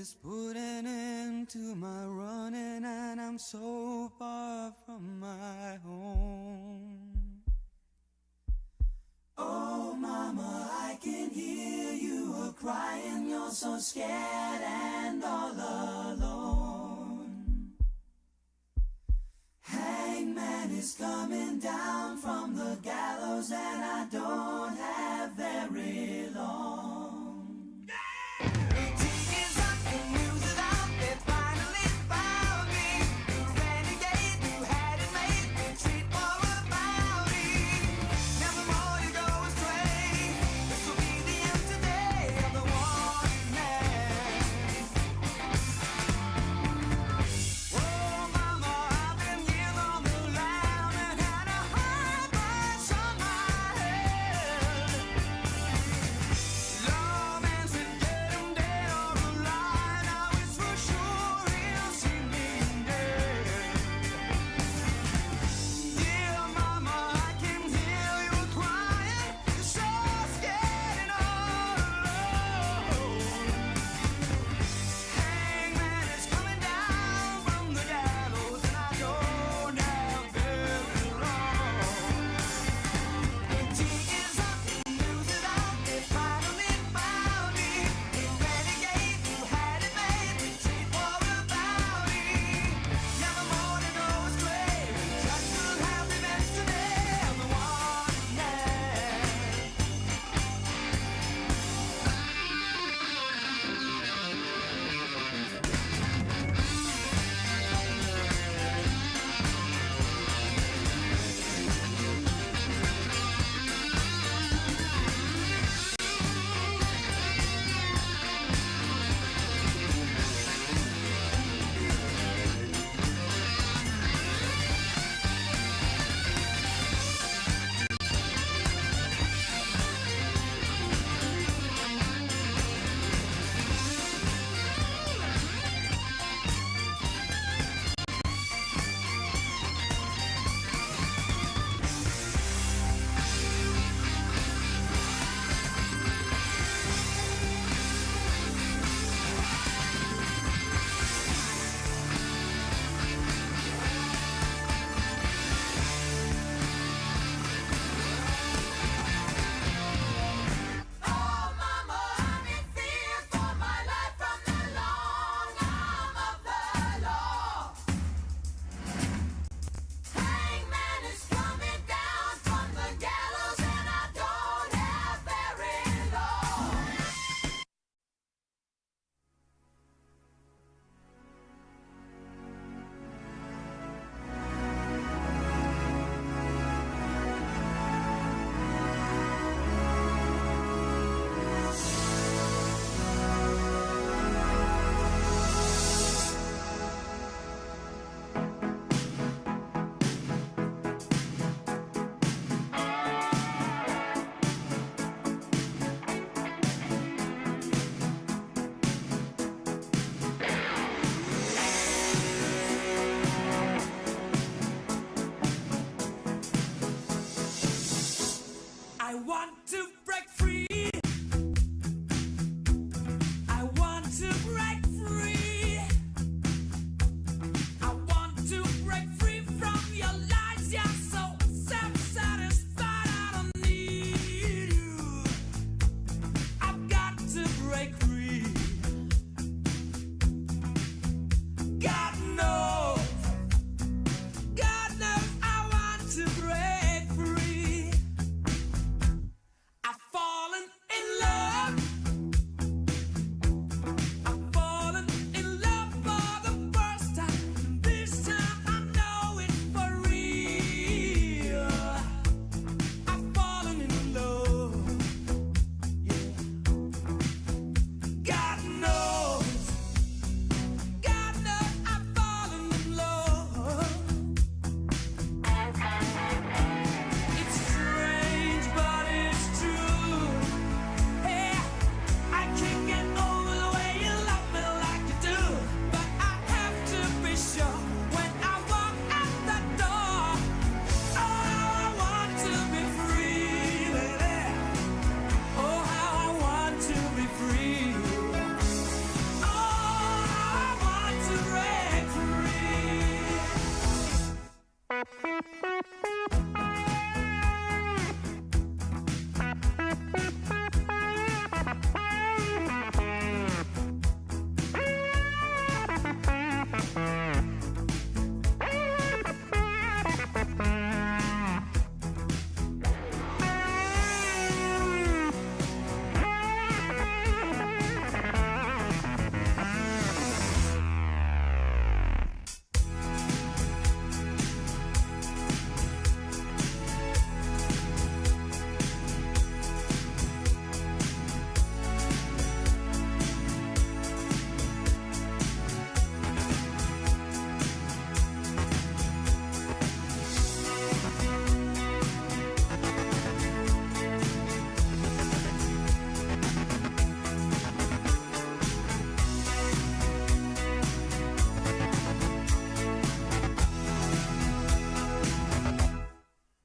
is putting into my running, and I'm so far from my home. Oh mama, I can hear you crying, you're so scared and all alone. Hangman is coming down from the gallows, and I don't have very long. I want to break free. I want to break free. I want to break free from your lies. You're so self-satisfied. I don't need you. I've got to break free. God knows. God knows I want to break free. I've fallen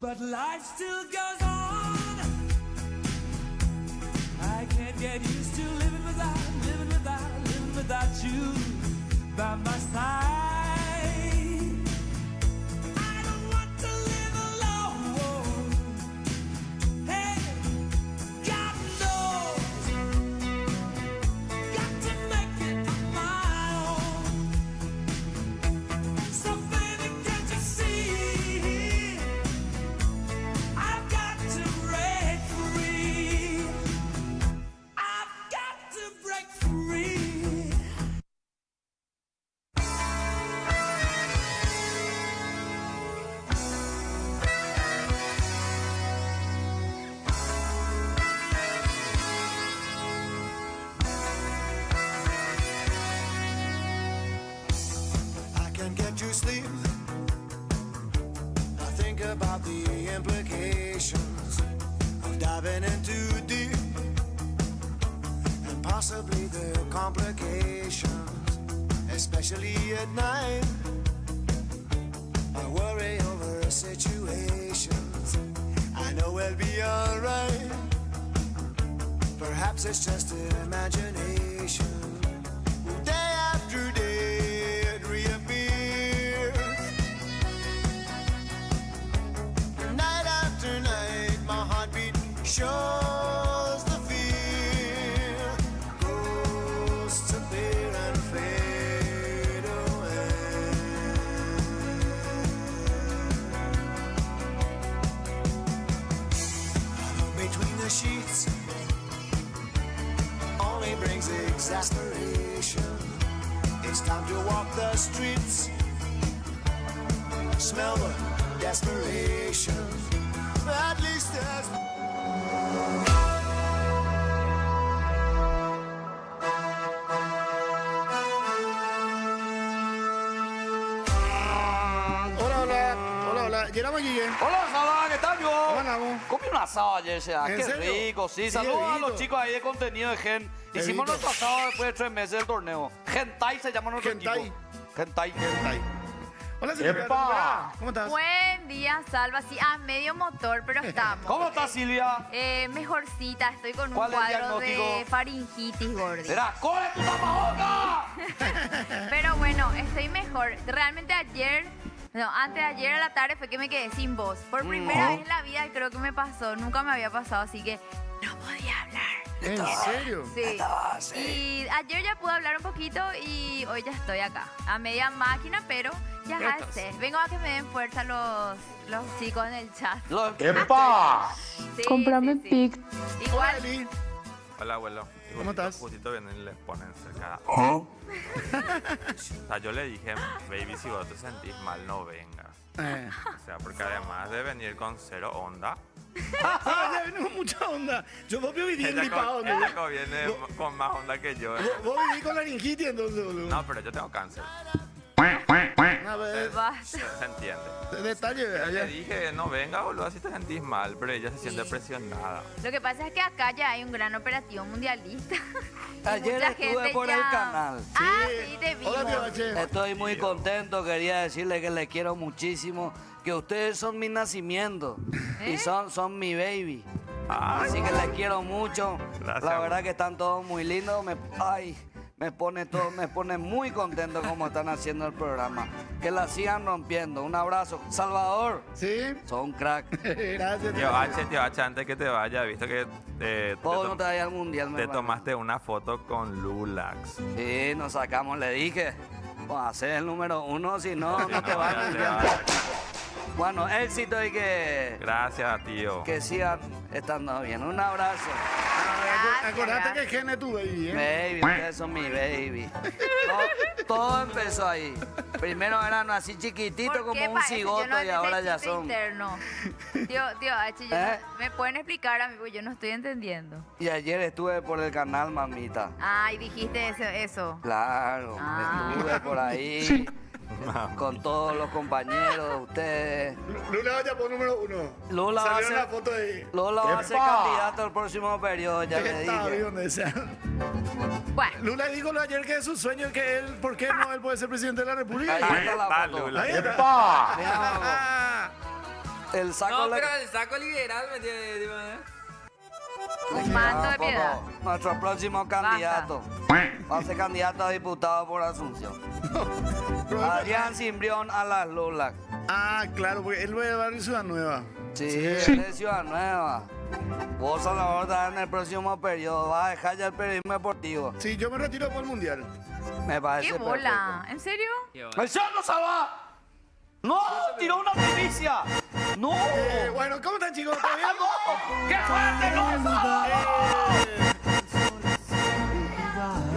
but life still goes on. I can't get used to living without you by my side. I don't want to live alone. Hey, God knows, got to make it on my own. So baby, can't you see? I've got to break free. I've got to break free. I can't get to sleep. I think about the implications of diving in too deep, and possibly the complications, especially at night. I worry over situations. I know we'll be alright. Perhaps it's just an imagination. Day after day it reappears. Night after night my heartbeat shows the fear. Ghosts appear and fade away. Between the sheets only brings exasperation. It's time to walk the streets, smell the desperation. At least there's Hola, hola, hola, hola. Llegamos aquí, ¿eh? Hola, Sala, ¿qué tal, yo? ¿Cómo andamos? Comí un asado ayer, sea. ¿En Qué serio? rico, sí. Sí, Saludos a Evito. los chicos ahí de contenido de Gen. Hicimos Evito. nuestro asado después de 3 meses del torneo. Gentai se llama nuestro Gentai. equipo. Gentai. Está ahí. Hola, Silvia. ¡Epa! ¿Cómo estás? Buen día, Salva. Sí, a medio motor, pero estamos. ¿Cómo estás, Silvia? Mejorcita, estoy con un ¿Cuál es el cuadro de diagnóstico? faringitis, gordi. Será, ¡coge tu tapabocas! Pero bueno, estoy mejor. Realmente ayer, no, antes de ayer a la tarde fue que me quedé sin voz. Por primera vez en la vida creo que me pasó. Nunca me había pasado, así que no podía hablar. ¿En serio? Sí. Y ayer ya pude hablar un poquito y hoy ya estoy acá. A media máquina, pero ya Ya estás. sé. Vengo a que me den fuerza los chicos en el chat. ¡Epa! Sí, Cómprame sí, sí. pic. Hola, Igual, Eli. Hola, abuelo. Y ¿Cómo estás? Justito vienen y les ponen cerca. O sea, yo le dije, baby, si vos te sentís mal, no vengas. O sea, porque además de venir con cero onda, Ah, ya venimos mucha onda. Yo vos viví bien gripado, ¿no? ella viene con más onda que yo. Vos viví con laringitis entonces, boludo. No, pero yo tengo cáncer. A ver, basta. Se entiende. detalle, Le allá. dije, no venga, boludo, si te sentís mal, pero ella se siente presionada. Lo que pasa es que acá ya hay un gran operativo mundialista. Y Ayer mucha estuve gente por ya- el canal. Ah, sí, te vimos. Hola, tío Bache. Estoy muy contento, quería decirle que le quiero muchísimo, que ustedes son mi nacimiento y son mi baby. Así que les quiero mucho. Gracias, La amor. verdad que están todos muy lindos. Me pone muy contento como están haciendo el programa. Que la sigan rompiendo. Un abrazo. Salvador, ¿Sí? son crack. Gracias, Tío H, antes que te vaya, visto que Vos no te vayas al mundial, te tomaste una foto con Lulax. Sí, nos sacamos, le dije. Pues hacer el número 1, si no, no te vas al Ya te mundial. vayas. Bueno, éxito y Gracias, tío. que sigan estando bien. Un abrazo. Acordate que Gene es tu baby, ¿eh? Baby, ustedes son mi baby. Todo empezó ahí. Primero eran así chiquititos ¿Por como qué un parece? cigoto Yo no y ahora ya necesito son. interno. Tío H, ¿Eh? ¿me pueden explicar a mí? Porque yo no estoy entendiendo. Y ayer estuve por el canal, mamita. Ay, dijiste eso. Claro, Ah. estuve por ahí con todos los compañeros, ustedes. Lula ya por número 1. Lula va a Salió ser- una foto ahí. Lola va a ser candidato al próximo periodo, ya le Está dije. bien donde sea. Bueno, Lula dijo ayer que es su sueño, que él, ¿por qué no? Él puede ser presidente de la República. Ahí está la está, foto. Lula. Ahí está. Mira, El saco No, le- pero el saco liberal me tiene. Tipo, ¿eh? Un manto de piedad. Nuestro próximo candidato. Va a ser candidato a diputado por Asunción. Adrián Cimbrión a las Lulac. Ah, claro, porque él va a barrio Ciudad Nueva. Sí, él es Ciudad Nueva. Vos, Salvador, estás en el próximo periodo. Vas a dejar ya el periodismo deportivo. Sí, yo me retiro por el Mundial. Me parece ¡Qué bola! ¿En serio? Qué bueno. perfecto. ¡El Cerro Salva! ¡No! ¡Tiró una primicia! ¡No! Bueno, ¿cómo están, chicos? ¿Está bien? ¡Qué fuerte, no!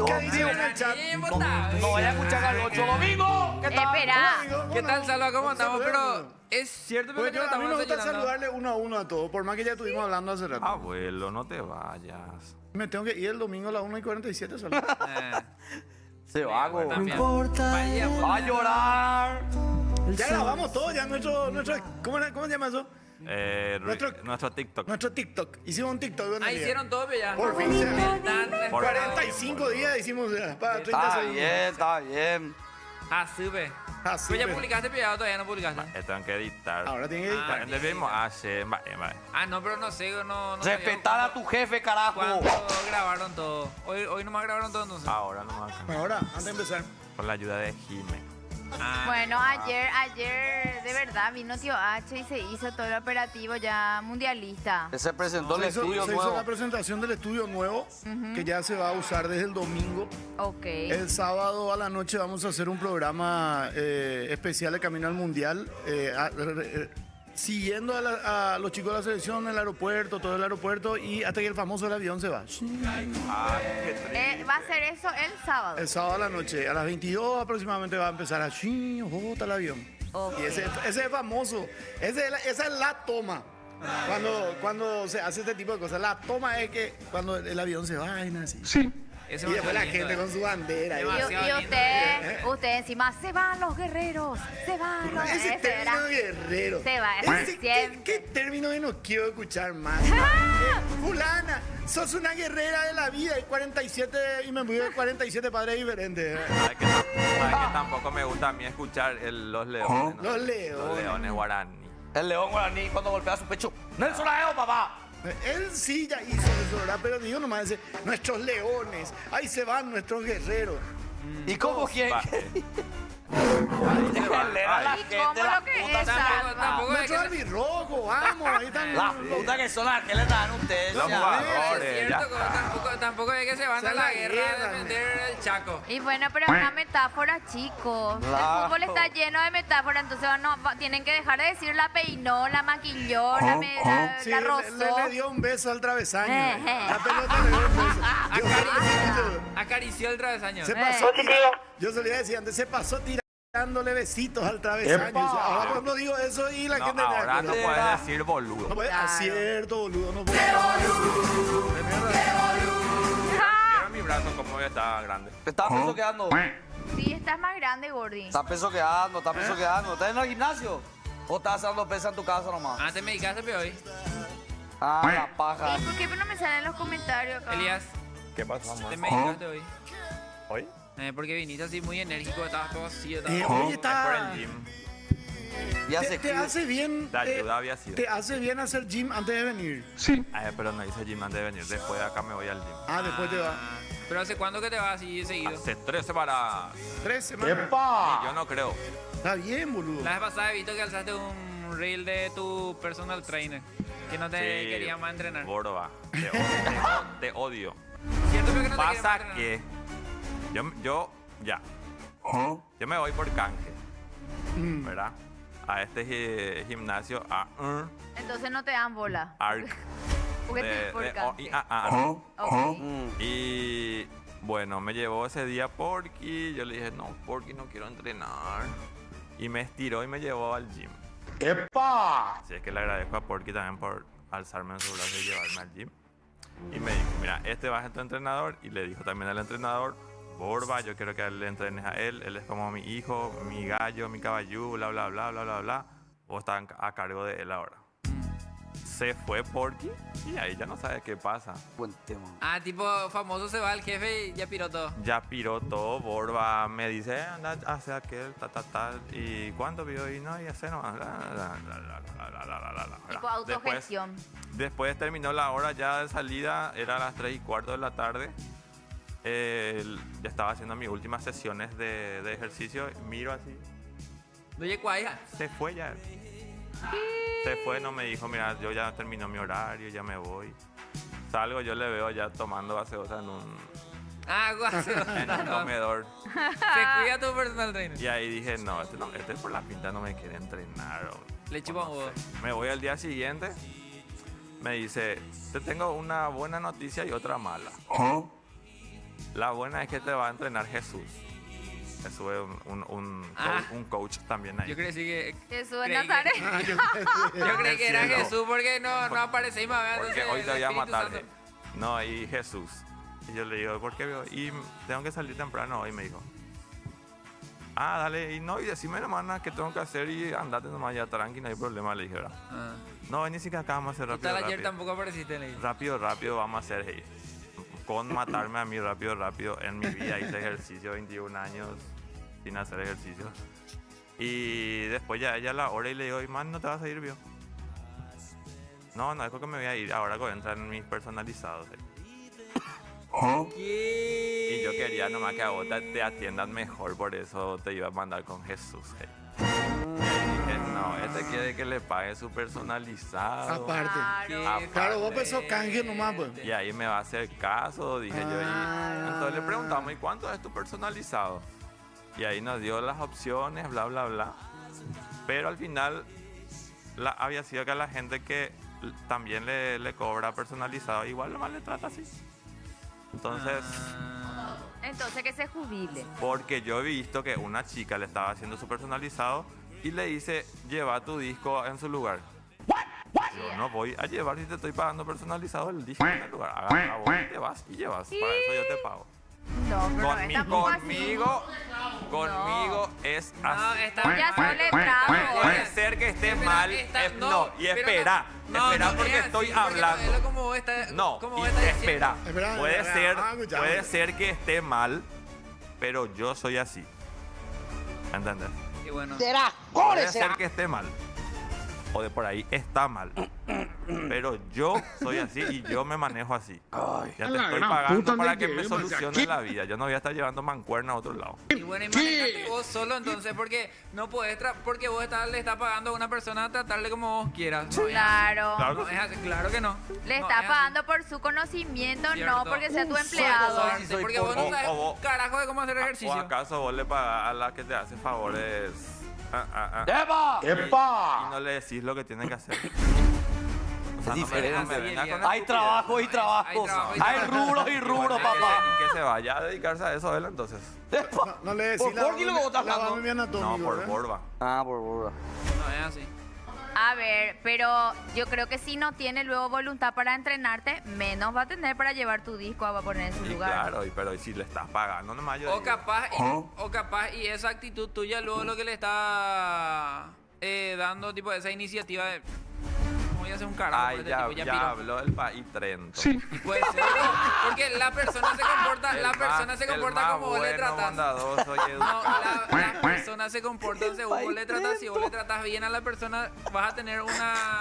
¿Qué dicen en el chat? Bien votado. No vaya a escuchar al 8 domingo. ¿Qué tal? Espera. ¿Qué tal, Salva? ¿Cómo estamos? Pero es cierto Pues que yo, a mí me estamos gusta desayunando. saludarle uno a uno a todos, por más que ya estuvimos hablando hace rato. Abuelo, no te vayas. Me tengo que ir el domingo a las 1:47 solo. Se va, güey. También. Vaya, Va a llorar. Ya grabamos todo, ya nuestro ¿cómo se llama eso? Nuestro TikTok. Nuestro TikTok. Hicimos un TikTok. buenos Ah, días. hicieron todo, pero ya. Por fin. Están 45 días hicimos ya, para 30 Está segundos. bien, está bien. Ah, sube. Ah, sí, Pues ya pero- publicaste, pero ya todavía no publicaste. Tengo que editar. Ahora tiene que editar. ¿Dónde vimos? Vale. Ah, no, pero no sé, no Respetar a tu jefe, carajo. ¿Cuándo grabaron todo? Hoy nomás grabaron todo, entonces. Ahora nomás. Ahora, antes de empezar. Con la ayuda de Jime. Ah, Bueno, ayer de verdad vino Tío H y se hizo todo el operativo ya mundialista. Se presentó el Se hizo estudio se hizo nuevo. la presentación del estudio nuevo, que ya se va a usar desde el domingo. Ok. El sábado a la noche vamos a hacer un programa especial de Camino al Mundial, siguiendo a los chicos de la selección en el aeropuerto, todo el aeropuerto, y hasta que el famoso del avión se va. Ay, qué triste. Va a ser eso el sábado. El sábado a la noche, a las 22 aproximadamente va a empezar a bota el avión. Ok. Y ese es famoso, esa es la toma. Cuando se hace este tipo de cosas, la toma es que cuando el avión se va, y así. ese Y después la lindo, gente eh. con su bandera. Y, Demasiado y lindo. usted encima, se van los guerreros, se van los Ese ese término era. guerrero. Se va, Ese, siempre. ¿qué término que no quiero escuchar más? Fulana, sos una guerrera de la vida. Hay 47 y me voy de 47 padres diferentes. ¿Sabes que tampoco me gusta a mí escuchar los leones? ¿no? Los Los leones. leones guaraní. El león guaraní cuando golpea su pecho. ¡Nelson Aeo, papá! Él sí ya hizo eso, ¿verdad? Pero digo nomás, dice, nuestros leones, ahí se van nuestros guerreros. ¿Y cómo quién? Va. Déjenle a la ¿Y gente cómo la lo que puta es, que- Salva? Tampoco es Nuestro que... albirrojo, vamos, ahí están La los- puta que son las que le dan ustedes. Los ya. jugadores, Es ya cierto, está. tampoco es que se van Esa a es la la guerra guerra, a defender el Chaco. Y bueno, pero es una metáfora, chicos. Claro. El fútbol está lleno de metáforas, entonces tienen que dejar de decir la peinó, la maquilló, la Sí, rozó. le dio un beso al travesaño. Eh. La pelota le dio un beso. Acarició el travesaño. Se pasó yo solía decir antes, se pasó tirándole besitos al travesaño. Ahora por ejemplo digo eso y la No, gente ahora no no puedes decir boludo. puede. Claro. Acierto, boludo, no puede. ¿Vieron mi brazo como está grande? Te estás peso quedando. Sí, estás más grande, Gordy. Estás peso quedando, estás peso quedando. ¿Estás en el gimnasio? ¿O estás haciendo pesa en tu casa nomás? Ah, te medicaste, pero hoy. Ah, la paja. ¿Y por qué no me salen los comentarios acá? Elías, ¿Qué pasó, amor? te medicaste hoy. ¿Hoy? Porque viniste así muy enérgico, estabas todo así. Oye, Es por está. el gym. Ya se Te hace bien. De ayuda había sido. Te hace bien hacer gym antes de venir. Pero no hice gym antes de venir. Después de acá me voy al gym. Ah, después te va. Pero ¿hace cuándo que te vas así seguido? Hace 3 semanas. 3 semanas. Y yo no creo. Está bien, boludo. La vez pasada he visto que alzaste un reel de tu personal trainer. Que no te Sí, quería más entrenar. gordo va. Te odio. ¿Cierto pero que no te quería más Pasa entrenar? que yo me voy por canje, ¿verdad? A este gimnasio a Entonces no te dan bola. ARC. Porque te de por canje. OIAA. Ok. Y bueno, me llevó ese día Porky. Yo le dije, no, Porky, no quiero entrenar. Y me estiró y me llevó al gym. ¡Epa! Así es que le agradezco a Porky también por alzarme en su brazo y llevarme al gym. Y me dijo, mira, este va a ser tu entrenador. Y le dijo también al entrenador, Borba, yo quiero que le entrenes a él. Él es como mi hijo, mi gallo, mi caballú, bla, bla, bla, bla, bla, bla. Vos estás a cargo de él ahora. se fue Porky y ahí ya no sabes qué pasa. Buen tema. Ah, tipo famoso se va el jefe y ya piró todo. Ya piró todo, Borba me dice, anda, hace aquel, tal, y ¿cuánto pidió? Y no, y hace nomás. Tipo autogestión. Después terminó la hora ya de salida, era a las 3:15 de la tarde. Ya estaba haciendo mis últimas sesiones de ejercicio, miro así, Oye, ¿cuál? se fue ya. Se fue, no me dijo, mira, yo ya terminó mi horario, ya me voy. Salgo, yo le veo ya tomando gaseosa en un Ah, en un comedor. Se cuida tu personal trainer. Y ahí dije, no, este por la pinta no me quiere entrenar. Le chupa un huevo. Me voy al día siguiente, me dice, te tengo una buena noticia y otra mala. La buena es que te va a entrenar Jesús. Jesús es un coach también ahí. Yo creí que... Jesús de creí que- Nazaret. Yo creí que era cielo. Jesús porque no aparece y me va a Porque hoy te voy a matar. No, y Jesús. Y yo le digo, ¿por qué? Y tengo que salir temprano hoy, me dijo. Ah, dale, y no, y decime nomás que tengo que hacer y andate nomás ya tranqui, no hay problema, le dije, ¿verdad? No, vení si que acá vamos a hacer rápido, Total, ayer rápido. tampoco apareciste, le dije. Rápido, vamos a hacer, hey. Con matarme a mí rápido. En mi vida hice ejercicio, 21 años sin hacer ejercicio. Y después ya ella a la hora y le digo, man, ¿no te vas a ir, vio? No, es porque me voy a ir, ahora que entran en mis personalizados. Y yo quería nomás que a vos te atiendan mejor, por eso te iba a mandar con Jesús. Hey. Y dije, no, este quiere que le pague su personalizado. Aparte. Claro. Claro, vos pensó canje nomás, pues. Y ahí me va a hacer caso, dije yo. Y entonces le preguntamos, ¿y cuánto es tu personalizado? Y ahí nos dio las opciones, bla, bla, bla. Pero al final había sido que a la gente que también le cobra personalizado, igual nomás le trata así. Entonces, Entonces que se jubile. porque yo he visto que una chica le estaba haciendo su personalizado y le dice, lleva tu disco en su lugar. Yo no voy a llevar si te estoy pagando personalizado el disco en el lugar. Agarra vos y te vas y llevas. Para eso yo te pago. No, pero es tampoco así. Conmigo es No, así. está Ya mal. son letrados. Puede ser que esté Espera, mal. no, Y pero espera. no, Espera no, porque es estoy así, porque hablando. es como vos está- No, como y vos estás diciendo. espera. Espera, Puede espera, ser, escuchame. puede ser que esté mal, pero yo soy así. ¿Entendés? Y bueno, Puede ser que esté mal. O de por ahí está mal. Pero yo soy así y yo me manejo así. Ya te estoy pagando para que me soluciones la vida. Yo no voy a estar llevando mancuerna a otro lado. y bueno, imagínate vos solo entonces, porque no podés, porque vos le estás pagando a una persona a tratarle como vos quieras. No, es Claro. Claro No, que es así, claro que no. Le No, está es así. pagando por su conocimiento, no Cierto. porque sea tu Por empleado. gozarse, porque vos no O- sabes o vos- un carajo de cómo hacer ¿O ejercicio. acaso vos le pagás a la que te hace favores ¡Epa! y no le decís lo que tiene que hacer? O sea, Es no me diferente. venga con Hay estupidez. trabajos y trabajos. trabajo y Hay trabajo. rubros y rubros, Que papá. se vaya a dedicarse a eso él entonces. ¡Epa! No le decís ¿Por qué lo que vos estás lavame hablando? mi anatómico, No, por ¿verdad? Borba. Ah, por burra. No, es así. A ver, pero yo creo que si no tiene luego voluntad para entrenarte, menos va a tener para llevar tu disco a poner en su Y lugar. claro, pero si le estás pagando nomás yo O digo, capaz, y esa actitud tuya luego lo que le está dando, tipo, esa iniciativa de... Voy a hacer un carajo por ay, este ya, tipo, ya piró. habló el país Trento. Puede ser, porque la persona se comporta, como vos le tratas. bondadoso y No, educado. la persona se comporta según vos le tratas. Si vos le tratas bien a la persona, vas a tener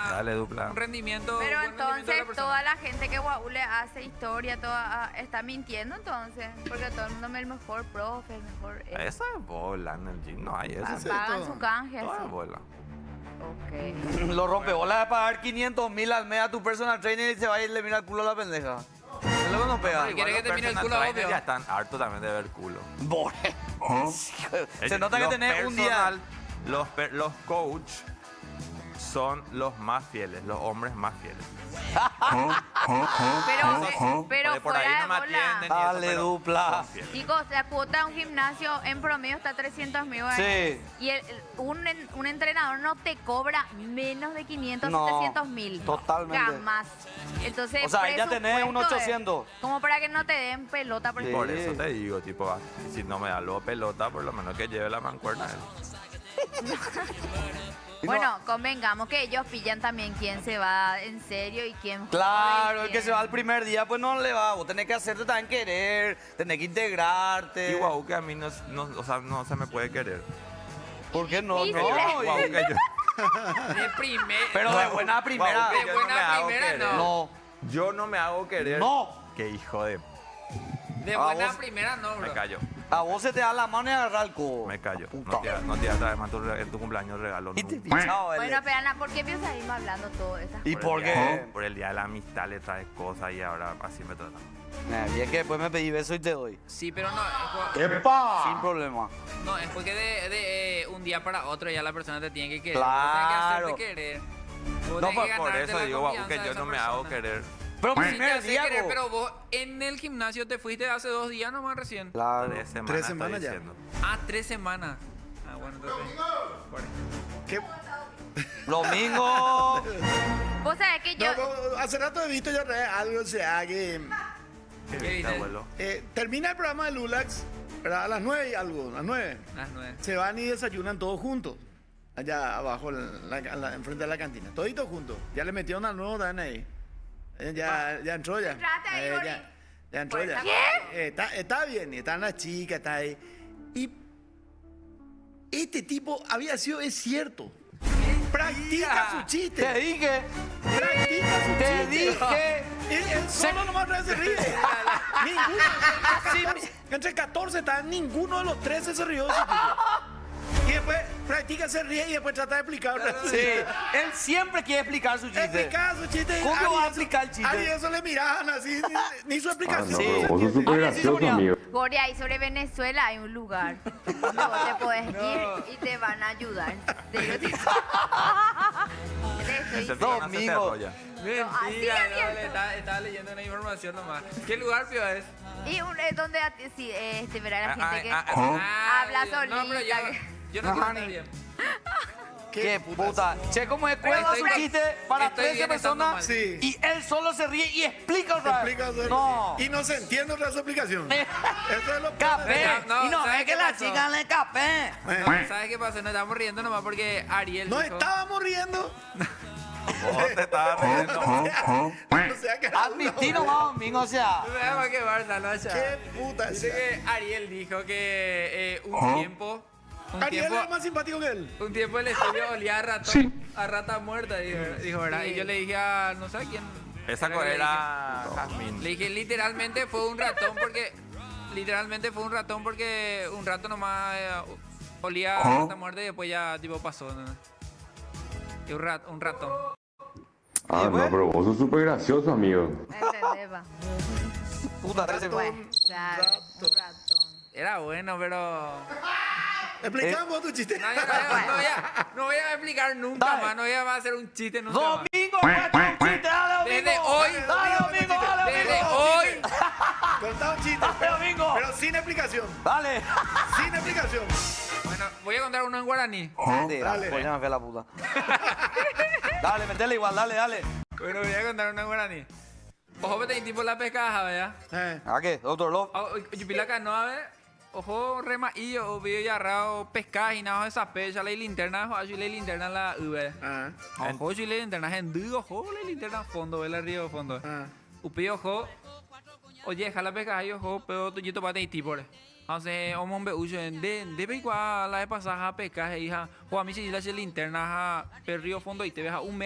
Dale, dupla. un rendimiento. Pero buen rendimiento de entonces la persona. toda la gente que Guau le hace historia, toda está mintiendo entonces. Porque todo el mundo es el mejor profe, el mejor... Eso es bola en el gym, no hay eso. sí, pagan todo. su canje Todo así. es bola. Ok. Lo rompe. Vos le vas a pagar 500.000 al mes a tu personal trainer y se va a ir y le mira el culo a la pendeja. Es lo que no pega. ¿Y quiere que te mire el Personal culo, trainer obvio? ya están hartos también de ver culo. Bueno. Se nota que Los tenés un día. personal, los coach son los más fieles, los hombres más fieles. Pero Porque por ahí fuera no me de bola. atienden y eso, Dale, pero dupla. son fieles. Chicos, la cuota de un gimnasio en promedio está 300.000 dólares. Sí. Y un entrenador no te cobra menos de 500, No, 700.000. totalmente. Jamás. Entonces, O sea, ahí ya tenés un presupuesto 800. Como para que no te den pelota. Por Sí. Por eso te digo, tipo, si no me da luego pelota, por lo menos que lleve la mancuerna él. Bueno, convengamos que ellos pillan también quién se va en serio y quién... Claro, el que quién- se va al primer día, pues no le va. Vos tenés que hacerte también querer, tenés que integrarte. Y guau, que a mí o sea, no se me puede querer. ¿Por qué no? Sí, No, sí, Guau, que yo, De primer. pero de buena a primera. guau, que De yo buena no me hago primera, querer. No. Yo no me hago querer. No. Qué hijo de... De Ah, buena vos- primera no, bro. Me callo. A vos se te da la mano y agarrar el codo. Me callo. Puta. No te traes más en tu cumpleaños regalo. Y te nunca. pichaba, Bueno, pero Ana, ¿por qué piensas irme hablando todo estas ¿Y cosas? por el día- qué? Por el día de la amistad le traes cosas y ahora así me tratan. Y es que después me pedí beso y te doy. Sí, pero no. Sin problema. No, es porque de un día para otro ya la persona te tiene que querer. Claro. Vos tenés que hacerte querer. Vos No, tenés que por ganarte eso la digo, guau, confianza que de yo esa no me hago persona. querer. Pero Sí te primer hace día, querer, go. pero vos en el gimnasio te fuiste hace 2 días nomás recién. Claro. 3 semanas. 3 semanas estoy ya. diciendo. Ah, 3 semanas. Ah, bueno, entonces. Bueno. ¿Qué? Domingo. Vos sabés que yo... No, hace rato he visto yo algo, o sea, que ¿Qué ¿Qué viste, viste? abuelo? termina el programa de Lulax, ¿verdad? A las 9 y algo, a las 9. Las 9. Se van y desayunan todos juntos. Allá abajo, enfrente de la cantina. Toditos juntos. Ya le metieron al nuevo Dan ahí. Ya entró ya. Entrate ahí, Gori. Ya entró ya. Está bien, están las chicas, está ahí. Y este tipo había sido, es cierto. Practica su chiste. Te dije. Practica su Te chiste. dije. Él solo nomás otra vez se ríe. Ninguno. Entre 14 está, ninguno de los 13 se rió de ese tipo. Y después practica, se ríe y después trata de explicar otra vez. Sí. Él siempre quiere explicar su chiste. Explicaba su chiste. ¿Cómo Ari, va a eso- explicar el chiste? Ari, eso le miraban así, ni su explicación. Sí. ¿se Vos sos entiende? súper Ahora sí, gracioso, Sonia. amigo. Gori, ahí sobre Venezuela hay un lugar donde vos te podés ir y te van a ayudar. Te digo, te estoy Ese diciendo. programa se Domingo. cerró ya. Mentira, así no, abierto. estaba leyendo una información nomás. ¿Qué lugar, pío, es? Y donde sí, verá la gente que Ah, habla Dios. No, pero solita. yo no quiero estar bien. Qué puta. Che, ¿cómo es? Cuenta su estoy- chiste para estoy 13 bien estando personas mal. Sí. y él solo se ríe y explica otra vez. Explica, No. Y no se entiende otra su explicación. Eso es lo Café. No, y no ¿sabes es que qué la pasó? chica le café. No, ¿sabes qué pasó? Nos estábamos riendo nomás porque Ariel No dijo... estábamos riendo. Vos te estabas riendo. O sea que Admití nomás, domingo, o sea. No me hagas que Barça, no, ya. qué puta. Dice que Ariel dijo que un tiempo... Ariel era más simpático que él. Un tiempo el estudio olía a ratón, a rata muerta, dijo, ¿verdad? Y yo le dije a no sé quién. Esa que le era dije. Jazmín. Le dije, literalmente fue un ratón porque. Literalmente fue un ratón porque un rato nomás olía a rata muerta y después ya tipo pasó. ¿No? Y un ratón. Ah, no, pero vos sos súper gracioso, amigo. ¿Me entendés, va? Puta, 13 Bueno, claro, un ratón. Era bueno, pero. Explicamos tu chiste. No voy a explicar nunca Dale. más, no voy a hacer un chiste nunca más. Domingo, cuenta un chiste, dale, domingo. Desde hoy, Dale, domingo, dale, desde domingo. hoy. Contá un chiste. Dale, domingo. Pero sin explicación. Dale. Sin explicación. Bueno, voy a contar uno en guaraní. Dale. Pues ya me fui a la puta. Dale, metele igual, dale. Bueno, voy a contar uno en guaraní. Ojo, vete tipo la pescaja, ¿verdad? ¿A qué? Doctor Love. Yo vi la canoa, ¿verdad? Ojo, rema y yo vi ya rao pescaja y nada esa pecha la linterna, ojo, yo le linterna la ube. Ah, Ojo, yo le linterna en du, ojo, le linterna fondo, ¿verdad? Río fondo. ah. Upi, ojo. Oye, jala pescaja y ojo, pero tú yo pate y tipo, entonces, hombre, uso de peicua la de pasaja pescaja hija, o a mí si la linterna per río fondo y te ves un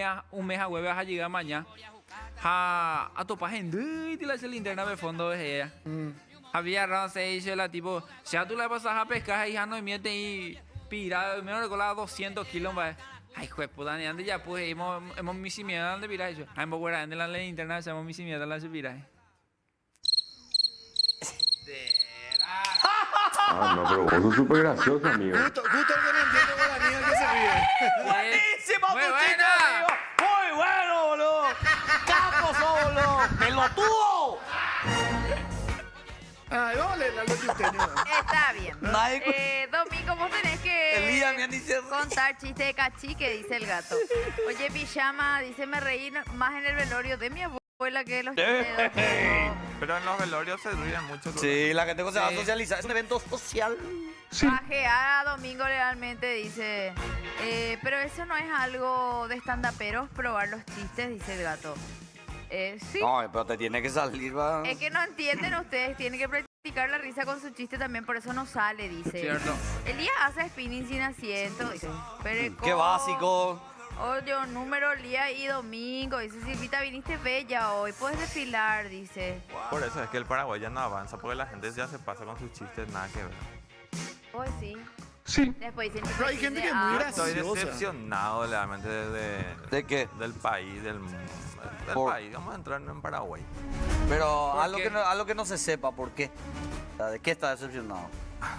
mes a hueve a llegar mañana. A topar en du y la linterna de fondo es ella. Había raro se dice la tipo, si a tú le pasas a pescar y ya no miente y pira, me recuerda 200 kilos, ¿vale? Ay, juez, puta, ni antes ya pues hemos misimiado de pira eso. Ay, pues en la ley interna se hemos misimiado la pira. Ah, no, pero vos sos súper gracioso, amigo. Justo el que no entiende guaraní es el que se ríe. Buenísimo Muy tu chiste, buena. amigo. Muy bueno, boludo. Capo sos, boludo. Pelotudo. Ay, vamos a leer algo que usted no. Está bien. Nadie- Domingo, vos tenés Elías, que me han dicho. contar chiste de cachí que dice el gato. Oye, pijama, dice, me reí más en el velorio de mi abuela que de los chistes de Domingo. Pero en los velorios se ríen mucho. Sí, la gente se va a Sí. socializar. Es un evento social. Pajear a Domingo legalmente dice, pero eso no es algo de estandaperos, probar los chistes, dice el gato. Sí, No, pero te tiene que salir, va. es que no entienden ustedes, tienen que practicar la risa con su chiste también, por eso no sale, dice. Cierto. Elías hace spinning sin asiento, dice. Qué básico. Oye, número, Lía y Domingo. Dice, Silvita, viniste bella hoy. Puedes desfilar, dice. Por eso es que el Paraguay ya no avanza, porque la gente ya se pasa con sus chistes, nada que ver. Pues sí. Sí. Después dicen Pero hay gente que es muy Estoy graciosa. decepcionado realmente ¿De qué? del país, del Por- país. Vamos a entrar en Paraguay. Pero ¿Por algo qué? algo que no se sepa, ¿por qué? O sea, ¿de qué está decepcionado?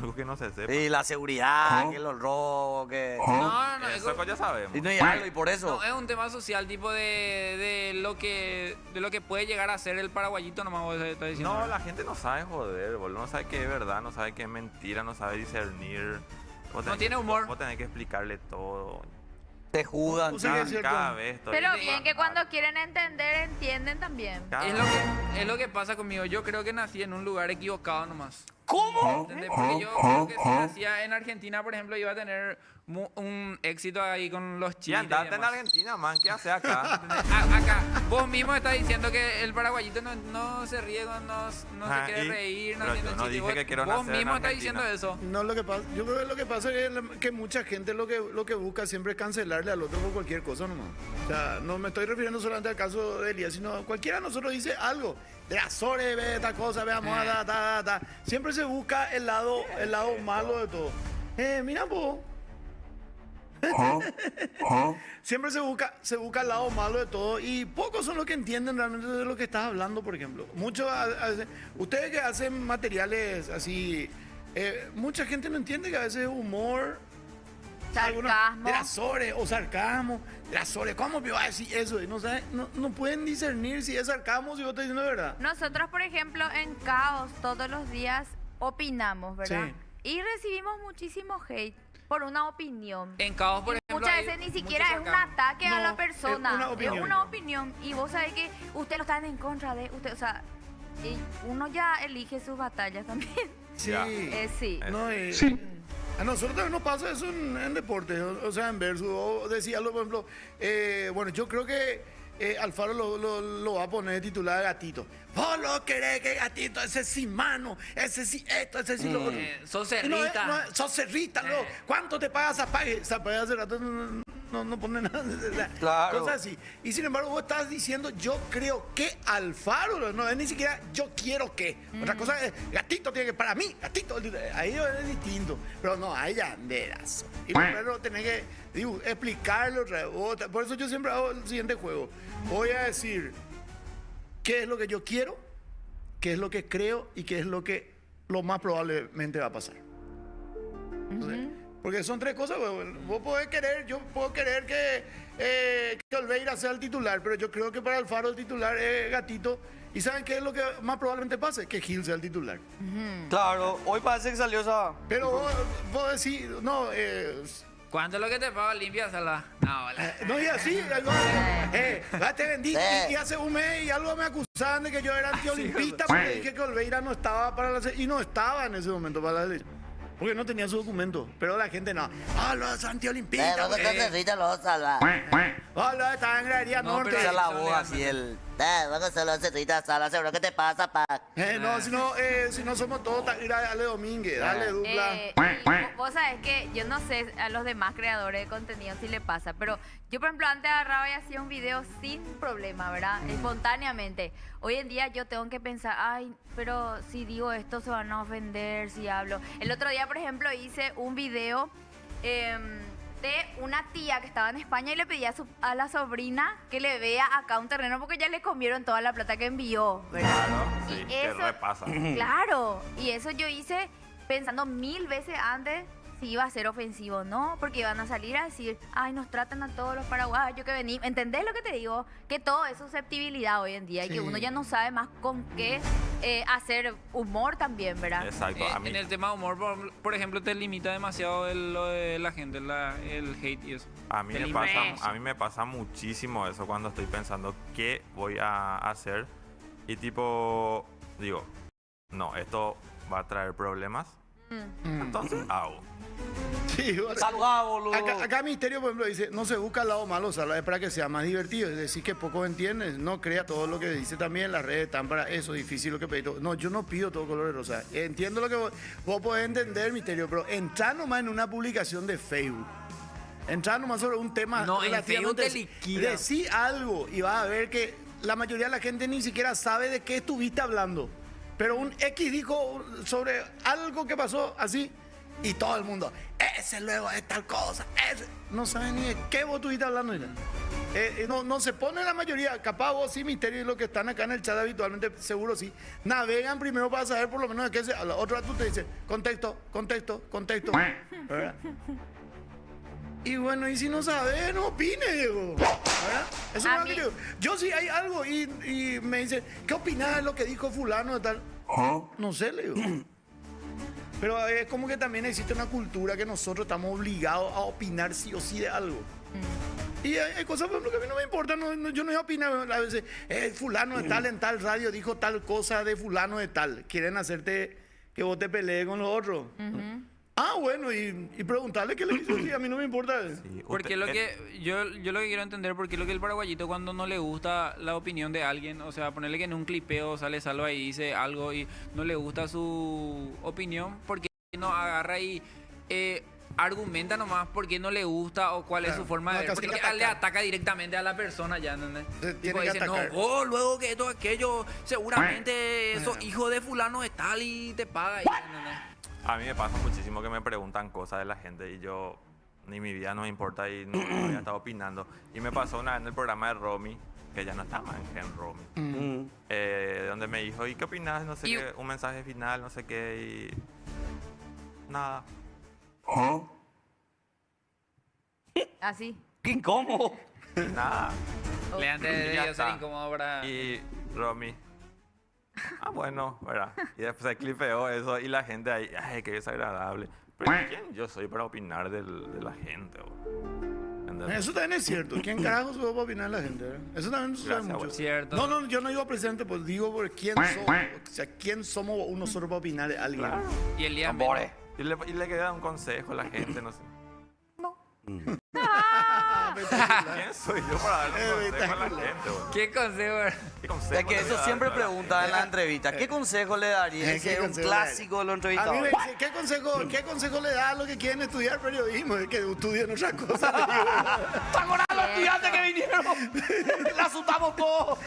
Algo que no se sepa. Y la seguridad, que los robos, que... No, no, Eso ya sabemos. Y no hay algo, y por eso... no, es un tema social, tipo de lo que puede llegar a ser el paraguayito, nomás vos estás diciendo. No, la gente no sabe joder, boludo. No sabe qué es verdad, no sabe qué es mentira, no sabe discernir. Vos tenés tiene que- humor. Vos tenés que explicarle todo. Te juzgan. O sea, que Cada, es cierto. cada vez. todo Pero el bien que tiempo. cuando quieren entender, entienden también. Cada- Es lo que pasa conmigo. Yo creo que nací en un lugar equivocado nomás. ¿Cómo? ¿Entendés? Porque yo creo que si nacía en Argentina, por ejemplo, iba a tener un éxito ahí con los Y chistes. andate y en demás. Argentina, man. ¿Qué haces acá? Acá, vos mismo estás diciendo que el paraguayito no se ríe, no se quiere y- reír, no pero entiende yo no chiste. dije Vos- que quiero Vos nacer en mismo estás Argentina. diciendo eso. No, lo que pasa, yo creo que lo que pasa es que mucha gente lo que busca siempre es cancelarle al otro por cualquier cosa nomás. O sea, no me estoy refiriendo solamente al caso de Elías, sino cualquiera de nosotros dice algo. De Azores, ve esta cosa, veamos, Siempre se busca el lado malo de todo. Mira, vos. Siempre se busca el lado malo de todo y pocos son los que entienden realmente de lo que estás hablando, por ejemplo. Muchos, ustedes que hacen materiales así, mucha gente no entiende que a veces humor, Sarcasmo. de Azores o sarcasmo, de Azores, ¿cómo me va a decir eso? Y no pueden discernir si es sarcasmo o si vos estás diciendo verdad. Nosotros, por ejemplo, en Caos todos los días opinamos, ¿verdad? Sí. Y recibimos muchísimo hate por una opinión. En Caos, por Y ejemplo. muchas hay veces ni mucho siquiera es un sarcasmo. ataque a No, la persona. es una opinión. Es una opinión. Y vos sabés que ustedes lo están en contra de usted. O sea, y uno ya elige sus batallas también. Sí. Ya. Sí. No, a nosotros también nos pasa eso en deporte, o sea, en versus. O decía, por ejemplo, bueno, yo creo que Alfaro lo va a poner de titular a Gatito. Vos lo querés que Gatito, ese sí mano, ese sí esto, ese sí lo otro. Sos Y no es- cerrita. no es- sos cerrita, no. ¿Cuánto te paga Zapague? Zapague hace rato no pone nada. O sea, Claro. Cosas así. Y sin embargo, vos estás diciendo, yo creo que Alfaro, no es ni siquiera yo quiero que. Otra cosa es, Gatito tiene que, para mí, Gatito, ahí es distinto. Pero no, hay banderas. Y primero tenés que explicarlo otra vez. Por eso yo siempre hago el siguiente juego. Voy a decir qué es lo que yo quiero, qué es lo que creo y qué es lo más probablemente va a pasar. Entonces, porque son tres cosas. Vos podés querer, yo puedo querer que Olveira sea el titular, pero yo creo que para Alfaro el titular es Gatito. ¿Y saben qué es lo que más probablemente pase? Que Gil sea el titular. Claro, hoy parece que salió esa... Pero vos decís, no, ¿Cuánto es lo que te pago? Limpia, sala. No, hola. no es así. Te vendí y hace un mes y algo me acusaban de que yo era antiolimpista porque dije que Olveira no estaba para la selección. Y no estaba en ese momento para la selección. Porque no tenía su documento. Pero la gente no. Los antiolimpistas. lo salva. Hola, estaba en gradería No, norte. pero Esa es la Eso, voz así, el... vamos a hacer la cerrita sala, seguro que te pasa, pa. No, si no somos todos, dale Domínguez, dale dupla. Y vos sabés que yo no sé a los demás creadores de contenido si le pasa, pero yo, por ejemplo, antes agarraba y hacía un video sin problema, ¿verdad? Espontáneamente. Hoy en día yo tengo que pensar, ay, pero si digo esto se van a ofender, si hablo. El otro día, por ejemplo, hice un video de una tía que estaba en España y le pedía a la sobrina que le vea acá un terreno porque ya le comieron toda la plata que envió, ¿verdad? Claro, sí, Y que eso- repasa. Claro, y eso yo hice pensando 1000 veces antes si iba a ser ofensivo o no, porque iban a salir a decir, ay, nos tratan a todos los paraguayos que venimos. ¿Entendés lo que te digo? Que todo es susceptibilidad hoy en día y que uno ya no sabe más con qué hacer humor también, ¿verdad? Exacto. A mí, En el tema humor, por ejemplo, te limita demasiado lo de la gente, el hate y eso. a mí Te me limita pasa, eso. a mí me pasa muchísimo eso cuando estoy pensando qué voy a hacer. Y tipo, digo, no, esto va a traer problemas, entonces hago. Sí, bueno. Saludá, boludo. Acá Misterio, por ejemplo, dice, no se busca el lado malo, es para que sea más divertido. Es decir, que pocos entienden, no crea todo lo que dice también, las redes están para eso, difícil lo que pedí. No, yo no pido todo color de rosa. Entiendo lo que vos podés entender, Misterio, pero entra nomás en una publicación de Facebook. Entra nomás sobre un tema No, en relativamente... Facebook te liquida. Decí algo y vas a ver que la mayoría de la gente ni siquiera sabe de qué estuviste hablando. Pero un X dijo sobre algo que pasó así y todo el mundo, ese luego es tal cosa, ese. No saben ni de qué vos estuviste hablando. No se pone la mayoría, capaz vos sí, Misterio, y los que están acá en el chat habitualmente, seguro sí, navegan primero para saber por lo menos de qué se habla. Otro rato te dice, contexto, ¿verdad? Y bueno, y si no sabes, no opines, Diego. ¿Verdad? Eso A no mí- es lo que digo. Yo sí hay algo y me dice, ¿qué opinás de lo que dijo fulano de tal? No sé, le digo. Pero es como que también existe una cultura que nosotros estamos obligados a opinar sí o sí de algo. Y hay cosas, por ejemplo, que a mí no me importan, yo no voy a opinar. A veces, fulano de tal en tal radio dijo tal cosa de fulano de tal. Quieren hacerte que vos te pelees con los otros. Ah, bueno, y preguntarle qué le hizo, sí, a mí no me importa. Sí, Porque usted- lo que yo lo que quiero entender, porque lo que el paraguayito cuando no le gusta la opinión de alguien, o sea, ponerle que en un clipeo sale Salva y dice algo y no le gusta su opinión, porque no agarra y argumenta nomás por qué no le gusta o cuál es Claro, su forma no, de ver, casi porque que le atacar. ataca directamente a la persona ya, ¿entendés? Se Tipo, tiene que dice, no, atacar. vos luego que esto, aquello, seguramente esos hijos de fulano es tal y te paga, y, ¿entendés? A mí me pasa muchísimo que me preguntan cosas de la gente y yo ni mi vida no me importa y no voy a estar opinando. Y me pasó una vez en el programa de Romy, que ya no está más en Gen Romy, donde me dijo, ¿y qué opinas? No sé Y- qué, un mensaje final, no sé qué, y nada. Así. ¡Qué incómodo! Y nada. Le antes Y de ya ser está. incómodo para... Y Romy, bueno, ¿verdad? Y después se clipeó eso y la gente ahí, ay, qué desagradable. Pero ¿quién yo soy para opinar de la gente? ¿Entendés? Eso también es cierto. ¿Quién carajo se va a opinar la gente? ¿verdad? Eso también sucede Gracias, mucho. güey. Cierto. No, yo no digo presente, pues digo por quién somos. O sea, quién somos nosotros para opinar de alguien. Y el día Tambores. Y le queda un consejo a la gente, no sé. ¿Quién soy yo para dar un consejo a la gente? Güey? ¿Qué consejo? ¿Qué consejo Es que le eso voy a siempre dar a la preguntan en la entrevista. ¿Qué consejo le daría? ¿Qué Ese es un consejo le clásico de los A mí me entrevistadores. dice, ¿qué consejo le da a los que quieren estudiar periodismo? Es que estudien otra cosa. le digo. ¡Para los estudiantes que vinieron! ¡La asustamos todos!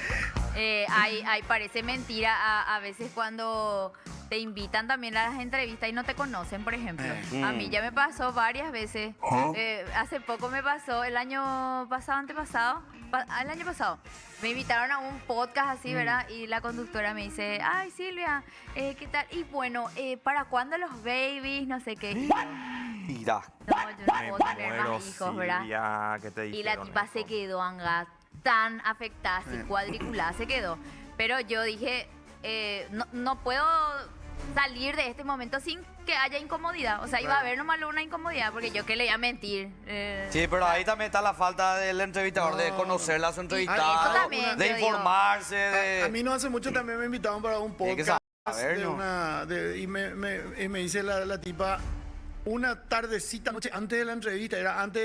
Parece mentira a veces cuando te invitan también a las entrevistas y no te conocen, por ejemplo. A mí ya me pasó varias veces. Hace poco me pasó, el año pasado, antepasado, el año pasado. Me invitaron a un podcast así, ¿verdad? Y la conductora me dice, ay, Silvia, ¿qué tal? Y bueno, ¿para cuándo los babies? No sé qué. Y yo, Mira. no, yo no Me puedo tener muero, más hijos, ¿verdad? Silvia, ¿qué te Y la dijeron tipa eso? se quedó, anga, tan afectada, así cuadriculada se quedó. Pero yo dije, no puedo salir de este momento sin que haya incomodidad. O sea, iba a haber nomás una incomodidad porque yo que le iba a mentir. Sí, pero ahí también está la falta del entrevistador, de conocerla a su eso entrevistada, también, de yo digo. informarse, de... A mí no hace mucho también me invitaron para un Tiene que podcast. saber, de ¿no? y me dice la tipa, una tardecita, noche antes de la entrevista, era antes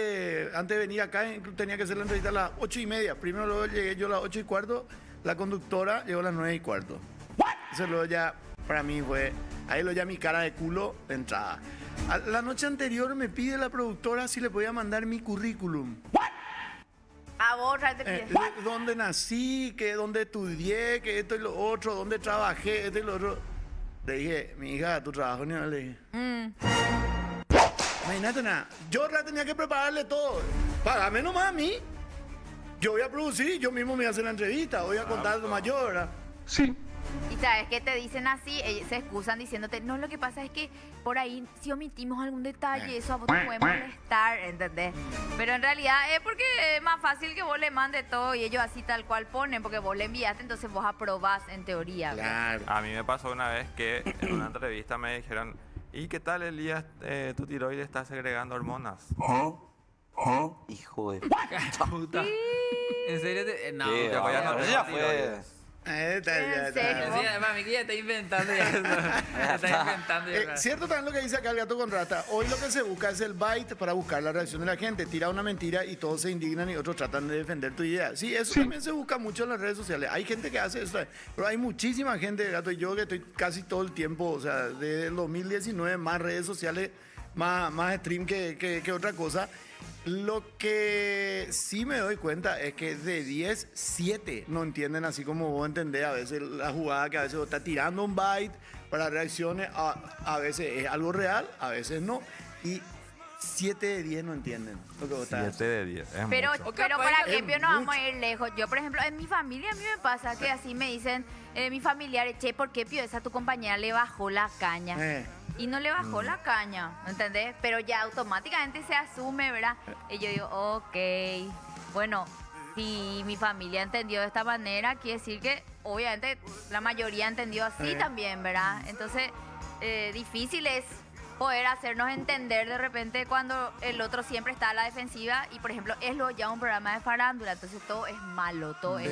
de venir acá, tenía que hacer la entrevista a las 8:30. Primero luego llegué yo a las 8:15, la conductora llegó a las 9:15. Eso luego ya, para mí fue, ahí lo ya mi cara de culo de entrada. La noche anterior me pide la productora si le podía mandar mi currículum. A vos, te pides. Dónde nací, que dónde estudié, que esto y lo otro, dónde trabajé, esto y lo otro. Le dije, mi hija, tu trabajo ni nada, le dije. Imagínate nada, yo la tenía que prepararle todo. Págame nomás a mí. Yo voy a producir y yo mismo me voy a hacer la entrevista, voy a contar lo mayor, ¿verdad? Y sabes que te dicen así, se excusan diciéndote, no, lo que pasa es que por ahí si omitimos algún detalle, eso a vos te puede molestar, ¿entendés? Pero en realidad es porque es más fácil que vos le mandes todo y ellos así tal cual ponen, porque vos le enviaste, entonces vos aprobás en teoría. ¿verdad? Claro. A mí me pasó una vez que en una entrevista me dijeron, ¿y qué tal, Elías? Tu tiroides está segregando hormonas. Hijo de... Puta. ¿En serio? No, Sí, Ya voy a pero anotar ya la fue... tiroides. ¿En serio? Sí, mami, que ya está inventando ya eso. Ya está inventando ya. Cierto también lo que dice acá el gato con rata. Hoy lo que se busca es el bait para buscar la reacción de la gente. Tira una mentira y todos se indignan y otros tratan de defender tu idea. Sí, eso también se busca mucho en las redes sociales. Hay gente que hace eso, pero hay muchísima gente, gato. Y yo que estoy casi todo el tiempo, o sea, desde el 2019, más redes sociales, más stream que otra cosa. Lo que sí me doy cuenta es que de 10, 7 no entienden así como vos entendés a veces la jugada, que a veces vos estás tirando un byte para reacciones, a veces es algo real, a veces no. Y 7 de 10 no entienden lo que vos estás 7 de 10. Es Pero, mucho. pero para es qué, pero no vamos mucho. a ir lejos. Yo, por ejemplo, en mi familia a mí me pasa que así me dicen mis familiares, che, ¿por qué Pío, esa tu compañera le bajó la caña? Y no le bajó la caña, ¿entendés? Pero ya automáticamente se asume, ¿verdad? Y yo digo, ok, bueno, si mi familia entendió de esta manera, quiere decir que obviamente la mayoría entendió así también, ¿verdad? Entonces, difícil es poder hacernos entender de repente cuando el otro siempre está a la defensiva y, por ejemplo, es lo ya un programa de farándula, entonces todo es malo, todo es...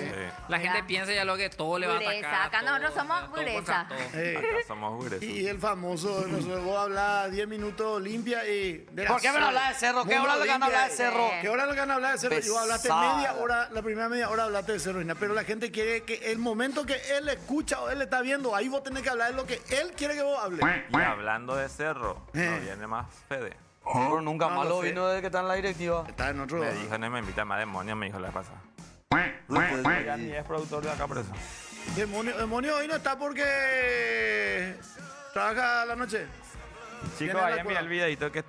La gente ¿verdad? piensa ya lo que todo le va a Dureza. atacar. Acá nosotros somos todo contra dureza. todo. Acá somos gruesos. Y el famoso, nosotros vos hablás 10 minutos limpia y... ¿Por qué me no hablas de cerro? ¿Qué hora le van a hablar de cerro? ¿Qué hora lo que van a hablar de cerro? Yo hablaste Pesado. media hora, la primera media hora hablaste de cerro, Ina, pero la gente quiere que el momento que él escucha o él está viendo, ahí vos tenés que hablar de lo que él quiere que vos hables. Y hablando de cerro, no viene más Fede. Pero nunca No, más lo lo sé. vino desde que está en la directiva. Está en otro... Me dijo, no me invita más demonios, me dijo la pasada. Ya ni es productor de acá por eso. Demonio hoy no está porque trabaja a la noche. Chicos, Tiene ahí la envié el cueva. videito que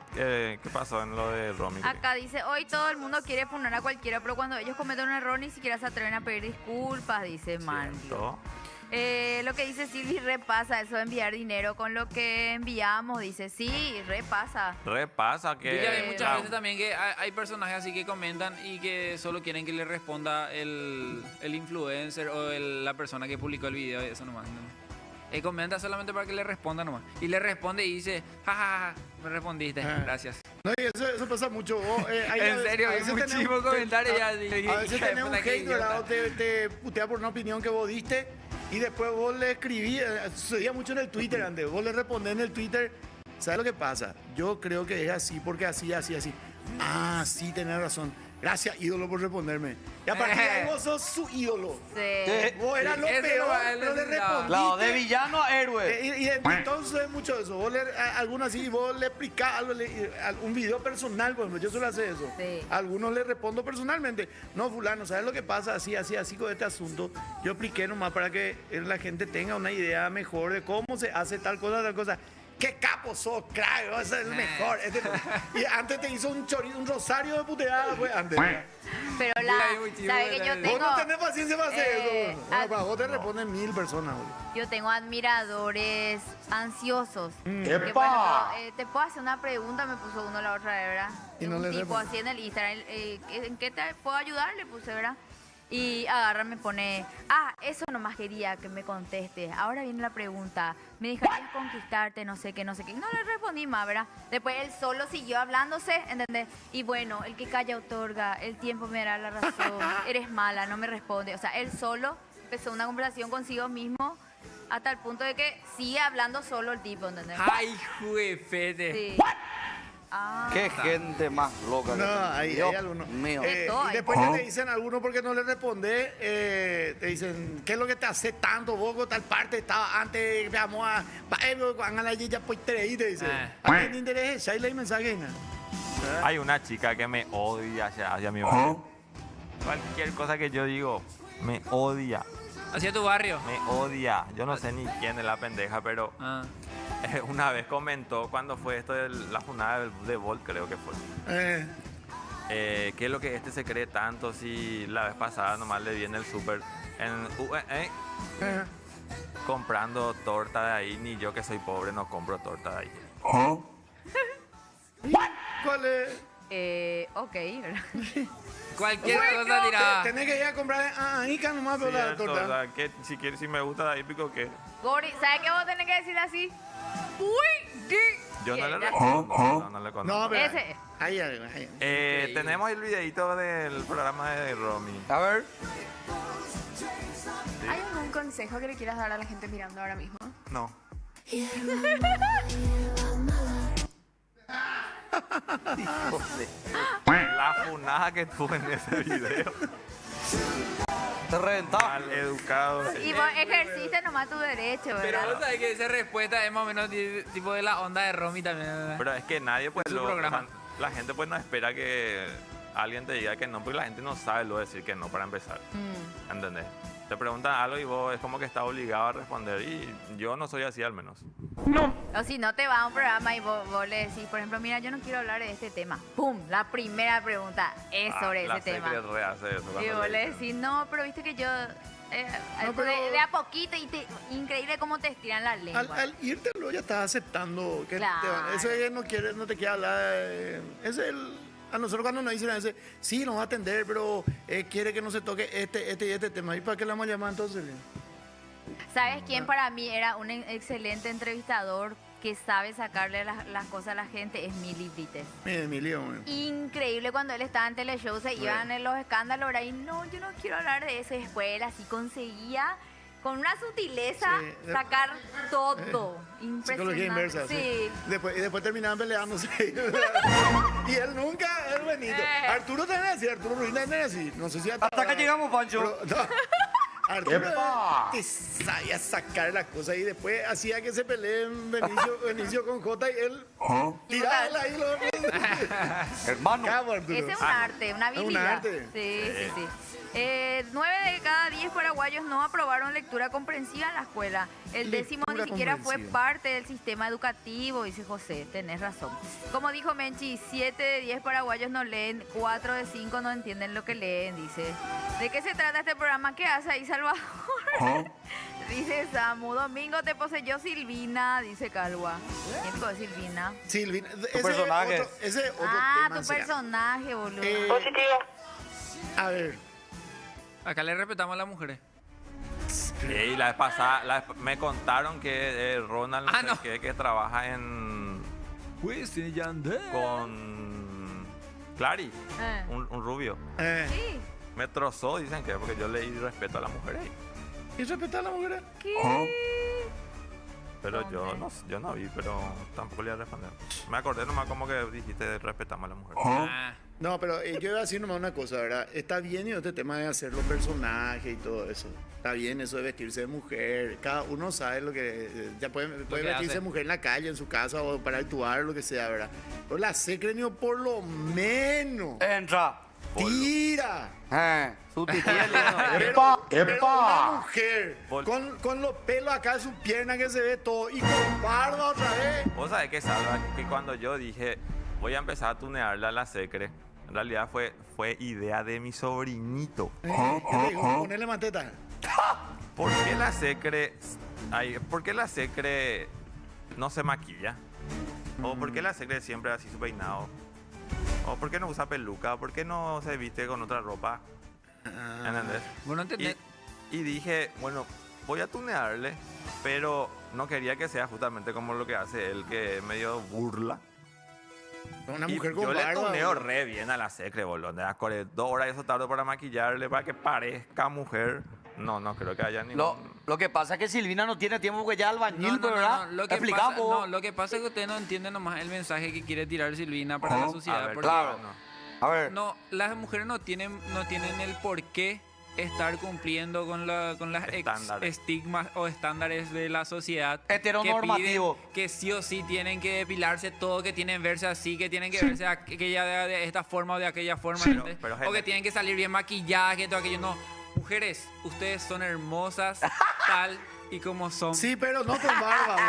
pasó en lo de Romy. Acá dice, hoy todo el mundo quiere funar a cualquiera, pero cuando ellos cometen un error ni siquiera se atreven a pedir disculpas, dice Mandy. ¿Cierto? Lo que dice Silvi repasa eso de enviar dinero con lo que enviamos, dice, sí, repasa. Repasa Yo ya vi que... muchas veces también que hay personajes así que comentan y que solo quieren que le responda el influencer o la persona que publicó el video y eso nomás. ¿no? Comenta solamente para que le responda nomás. Y le responde y dice, jajaja, me respondiste, gracias. No, y eso pasa mucho. Vos, ahí En serio, a hay veces muchísimos tenemos- comentarios ya. A veces tenés un hate, ¿verdad? O te putea por una opinión que vos diste y después vos le escribí, sucedía mucho en el Twitter antes, vos le respondés en el Twitter, ¿sabes lo que pasa? Yo creo que es así, porque así. Ah, sí, tenés razón. Gracias, ídolo, por responderme. Y a partir de ahí vos sos su ídolo. Sí. Vos eras lo Eso peor, va, él pero le necesitaba. respondiste. Claro, de villano a héroe. Y entonces mucho de eso. Vos algunos así, vos le explicás algo, un video personal, por ejemplo, yo suelo hacer eso. Sí. A algunos le respondo personalmente. No, fulano, ¿sabes lo que pasa? Así con este asunto. Yo expliqué nomás para que la gente tenga una idea mejor de cómo se hace tal cosa. ¡Qué capo sos, crack! Ese es el mejor. Y antes te hizo un rosario de puteada, pues, antes. Pero ¿sabe que yo Vos tengo? no tenés paciencia para hacer eso. Bueno, para vos te no. responden 1000 personas, boludo. Yo tengo admiradores ansiosos. Que, ¡Epa! por ejemplo, te puedo hacer una pregunta, me puso uno la otra vez, ¿verdad? Y no un le tipo responde. así en el Instagram, ¿en qué te puedo ayudar? Le puse, ¿verdad? Y agarra, me pone, eso nomás quería que me conteste. Ahora viene la pregunta, ¿me dejarías conquistarte? No sé qué. No le respondí más, ¿verdad? Después él solo siguió hablándose, ¿entendés? Y bueno, el que calla otorga, el tiempo me dará la razón, eres mala, no me responde. O sea, él solo empezó una conversación consigo mismo hasta el punto de que sigue hablando solo el tipo, ¿entendés? Ay, juefete. Sí. Ah. Qué gente más loca. No, que tengo. hay Dios algunos. mío. De todo Y hay. después que te dicen algunos porque no le respondes, te dicen, ¿qué es lo que te hace tanto? Vos con tal parte estaba antes, vamos a la ya pues te dice. ¿A quién te interesa? Ahí leí mensaje. ¿No? Hay una chica que me odia hacia mi barrio. Cualquier cosa que yo digo, me odia. Hacia tu barrio. Me odia. Yo no sé ni quién es la pendeja, pero Ah. una vez comentó cuando fue esto de la jornada de Volt, creo que fue. ¿Qué es lo que este se cree tanto si la vez pasada nomás le vi en el súper comprando torta de ahí? Ni yo que soy pobre no compro torta de ahí. ¿Cuál es? Ok, ¿verdad? Cualquier cosa dirá. Tenés que ir a comprar Ica nomás por la Cierto, torta. o sea, que si me gusta de ahí pico que Gori, ¿sabes qué vos tenés que decir así? Uy, ¿qué? yo no le Ya. respondo, no le conozco. No, pero Ese. ahí hay algo. Tenemos el videito del programa de Romy. A ver. Hay uno. consejo que le quieras dar a la gente mirando ahora mismo? No. La funada que tuve en ese video. Te reventaba. Mal educado. Y vos ejerciste nomás tu derecho, Pero ¿verdad? vos sabés que esa respuesta es más o menos tipo de la onda de Romy también, ¿verdad? Pero es que nadie pues Es su programa. o sea, la gente pues no espera que alguien te diga que no, porque la gente no sabe lo decir que no para empezar. ¿Entendés? Te preguntan algo y vos es como que estás obligado a responder y yo no soy así al menos. O si no te vas a un programa y vos le decís, por ejemplo, mira, yo no quiero hablar de este tema. ¡Pum! La primera pregunta es sobre la ese tema. Secre rehace eso Y cuando vos le dicen. decís, no, pero viste que yo... No, pero- de a poquito y increíble cómo te estiran la lengua. Al irte luego ya estás aceptando que Claro. ese que no quiere, no te quiere hablar. Es el. A nosotros cuando nos dicen a veces, sí, nos va a atender, pero quiere que no se toque este y este tema. ¿Y para qué le vamos a llamar entonces? ¿Sabes quién para mí era un excelente entrevistador que sabe sacarle las cosas a la gente? Es Mili Brites. Emilio. Increíble cuando él estaba en teleshow, se iban en los escándalos, ¿verdad? Y no, yo no quiero hablar de eso. Y después él así conseguía con una sutileza Sí. sacar todo. Impresionante. Psicología inversa. Sí. Y después terminaban peleándose. Y él nunca, él Benito. Arturo también así, Arturo Ruiz también así. No sé si Hasta acá llegamos, Pancho. Pero, no. Arturo te sabía sacar las cosas y después hacía que se peleen Benicio con Jota y él tiraba él ahí los Hermano. Cabo, Arturo. Ese es un arte, una Es un habilidad. arte. Sí. 9 de cada 10 paraguayos no aprobaron lectura comprensiva en la escuela. El décimo ni Lectura siquiera fue comprensiva. parte del sistema educativo, dice José. Tenés razón. Como dijo Menchi, 7 de 10 paraguayos no leen, 4 de 5 no entienden lo que leen, dice. ¿De qué se trata este programa? ¿Qué hace ahí, Salvador? Dice Samu. Domingo te poseyó Silvina, dice Calva. ¿Quién fue Silvina? Silvina, ese personaje. Ese otro Ah, tema tu será. personaje, boludo. A ver, Acá le respetamos a las mujeres. Y la vez pasada me contaron que Ronald no Ah, sé no. qué, que trabaja en Pues Yandel. con Clary, un rubio. Sí. Me trozó, dicen que porque yo le di respeto a la mujer ahí. ¿y respetar a la mujer? ¿Qué? Pero yo no vi, pero tampoco le iba a responder. Me acordé nomás como que dijiste respetamos a la mujer. Ah, No, pero yo iba a decir nomás una cosa, ¿verdad? Está bien y este tema de hacer los personajes y todo eso. Está bien eso de vestirse de mujer. Cada uno sabe lo que... ya puede que vestirse hace. de mujer en la calle, en su casa o para actuar, lo que sea, ¿verdad? Pero la Secrenio por lo menos Entra. tira. Su tití es lindo. Pero una mujer Pol- con los pelos acá de su pierna que se ve todo y con barba otra vez. Vos sabés que Salva, que cuando yo dije voy a empezar a tunearla a la Secre, en realidad fue idea de mi sobrinito. ¿Qué te digo? Ponerle manteta. ¿Por qué la Secre no se maquilla? ¿O por qué la Secre siempre así su peinado? ¿O por qué no usa peluca? ¿Por qué no se viste con otra ropa? ¿Entendés? vos no entendés. Y dije, bueno, voy a tunearle, pero no quería que sea justamente como lo que hace él, que medio burla. Una Y mujer con yo le barba. tuneo boludo. re bien a la Secre, boludo. De las 2 horas y eso tardo para maquillarle, para que parezca mujer. No creo que haya ningún... Lo que pasa es que Silvina no tiene tiempo porque ya es albañil, ¿verdad? Lo que Explicamos. pasa, no, lo que pasa es que usted no entiende nomás el mensaje que quiere tirar Silvina para la A sociedad. ver, porque claro. no. A ver. no, las mujeres no tienen el por qué estar cumpliendo con las Estándares. estigmas o estándares de la sociedad. Heteronormativo. Que piden que sí o sí tienen que depilarse todo, que tienen que verse así, que tienen que verse aquella de esta forma o de aquella forma. ¿entendés? Pero, o que Helena, tienen que salir bien maquilladas, que todo aquello. No, mujeres, ustedes son hermosas tal y como son. Sí, pero no con barba, boludo.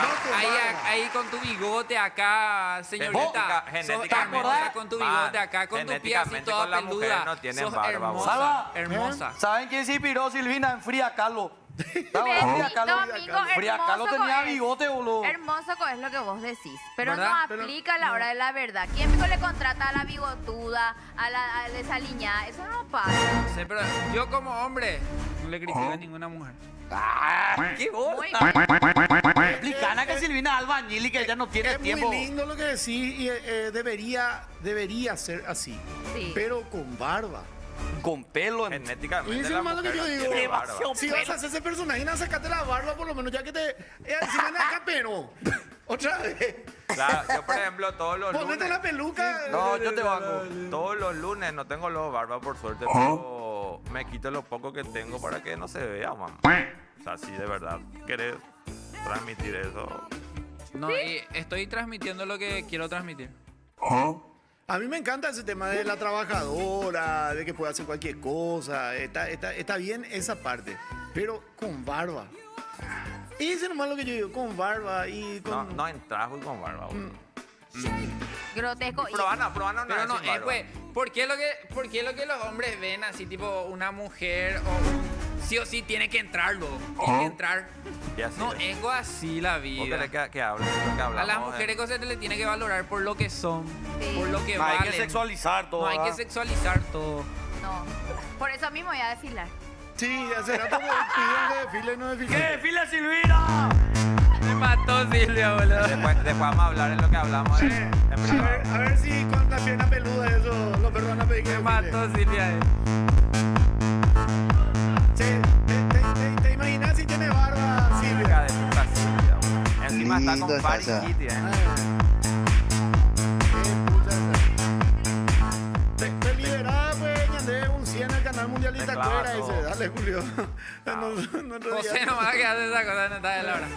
No con Ahí, barba. ahí con tu bigote acá, señorita. Sos Genéticamente. hermosa con tu bigote Man, acá, con tu pie así genéticamente toda con las mujeres peluda. no tienen Sos barba, hermosa, Salva. hermosa. ¿Saben quién se inspiró Silvina? En Frida Kahlo. ¿Sabes? Domingo, Frida Kahlo. Frida Kahlo hermoso tenía es. bigote, boludo. Hermoso es lo que vos decís, pero ¿Verdad? no Pero aplica a la hora de la verdad. ¿Quién le contrata a la bigotuda, a la desaliñada? Eso no pasa. Sí, pero yo como hombre no le critico a ninguna mujer. ¡Qué bola! Muy bien. Explicana que Silvina es albañil y que ella no tiene Es tiempo. muy lindo lo que decís y debería ser así. Sí. Pero con barba. Con pelo. Genéticamente. Y eso la es más lo que mujer yo no digo. tiene barba. Demasiado Si vas a hacer ese personaje, no sacate la barba por lo menos, ya que te. Encima en acá, pero. Otra vez. Claro, yo por ejemplo todos los Ponete lunes. la peluca. No, yo te banco. Todos los lunes no tengo los barba por suerte, pero me quito lo poco que tengo para que no se vea, mamá. O sea, si de verdad querés transmitir eso. No, y estoy transmitiendo lo que quiero transmitir. A mí me encanta ese tema de la trabajadora, de que puede hacer cualquier cosa. Está bien esa parte. Pero con barba. Y eso es nomás lo que yo digo, con barba y No, con. no entras hoy con barba, boludo. Grotesco. Y- Probana una Pero vez no, sin barba. pues, ¿por qué lo que los hombres ven así, tipo una mujer o sí o sí tiene que entrarlo? Tiene que entrar. Y así No, es. es así la ¿Vos vida. querés que hable? Lo que A hablamos, las mujeres cosas se le tiene que valorar por lo que son, Sí. por lo que No hay valen. que sexualizar todo. No hay que ¿verdad? sexualizar todo. No. Por eso mismo voy a desfilar. Sí, hace rato me pidieron que desfile y no ¡Que desfile. desfile Silvina! Me mató Silvia, boludo. Después vamos a hablar en lo que hablamos en privado. A ver si con la pierna peluda eso lo perdonan a pedir que Me desfile. mató Silvia. Che, ¿te imaginas si tiene barba, Silvia? Hija de puta, Silvia, boludo. Encima está Lindo con está Paris esa. Kitty, Qué puta esa. Te liberaba, pues, Ñandé, un 100 al canal mundial y Te te clava acuerdas. todo. Dice, dale, Julio. No te José digas. nomás que hace esa cosa, no está de la hora.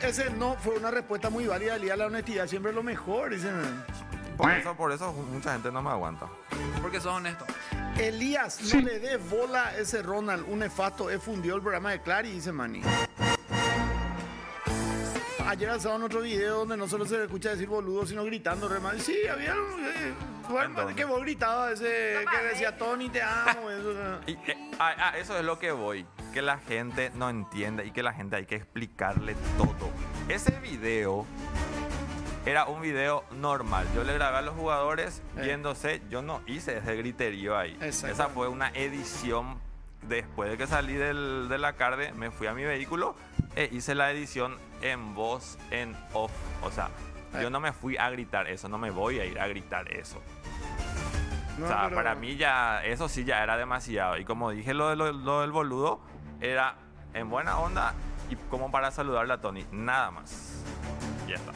Ese no fue una respuesta muy válida. El día de la honestidad siempre es lo mejor. Dicen. Por eso mucha gente no me aguanta. Porque sos honesto. Elías, no le des bola a ese Ronald. Un nefasto fundió el programa de Clary, dice Manny. Ayer alzaron otro video donde no solo se escucha decir boludo, sino gritando re mal. Sí, había dónde? que vos gritabas ese que decía Tony, te amo. Eso, Y, eso es lo que voy. Que la gente no entiende y que la gente hay que explicarle todo. Ese video era un video normal. Yo le grabé a los jugadores yéndose. Yo no hice ese griterío ahí. Exacto. Esa fue una edición. Después de que salí de la carne, me fui a mi vehículo e hice la edición en voz, en off. O sea, yo no me fui a gritar eso, no me voy a ir a gritar eso. no, O sea, pero- para mí ya, eso sí ya era demasiado. Y como dije lo del boludo, era en buena onda y como para saludarle a Tony, nada más. Ya está.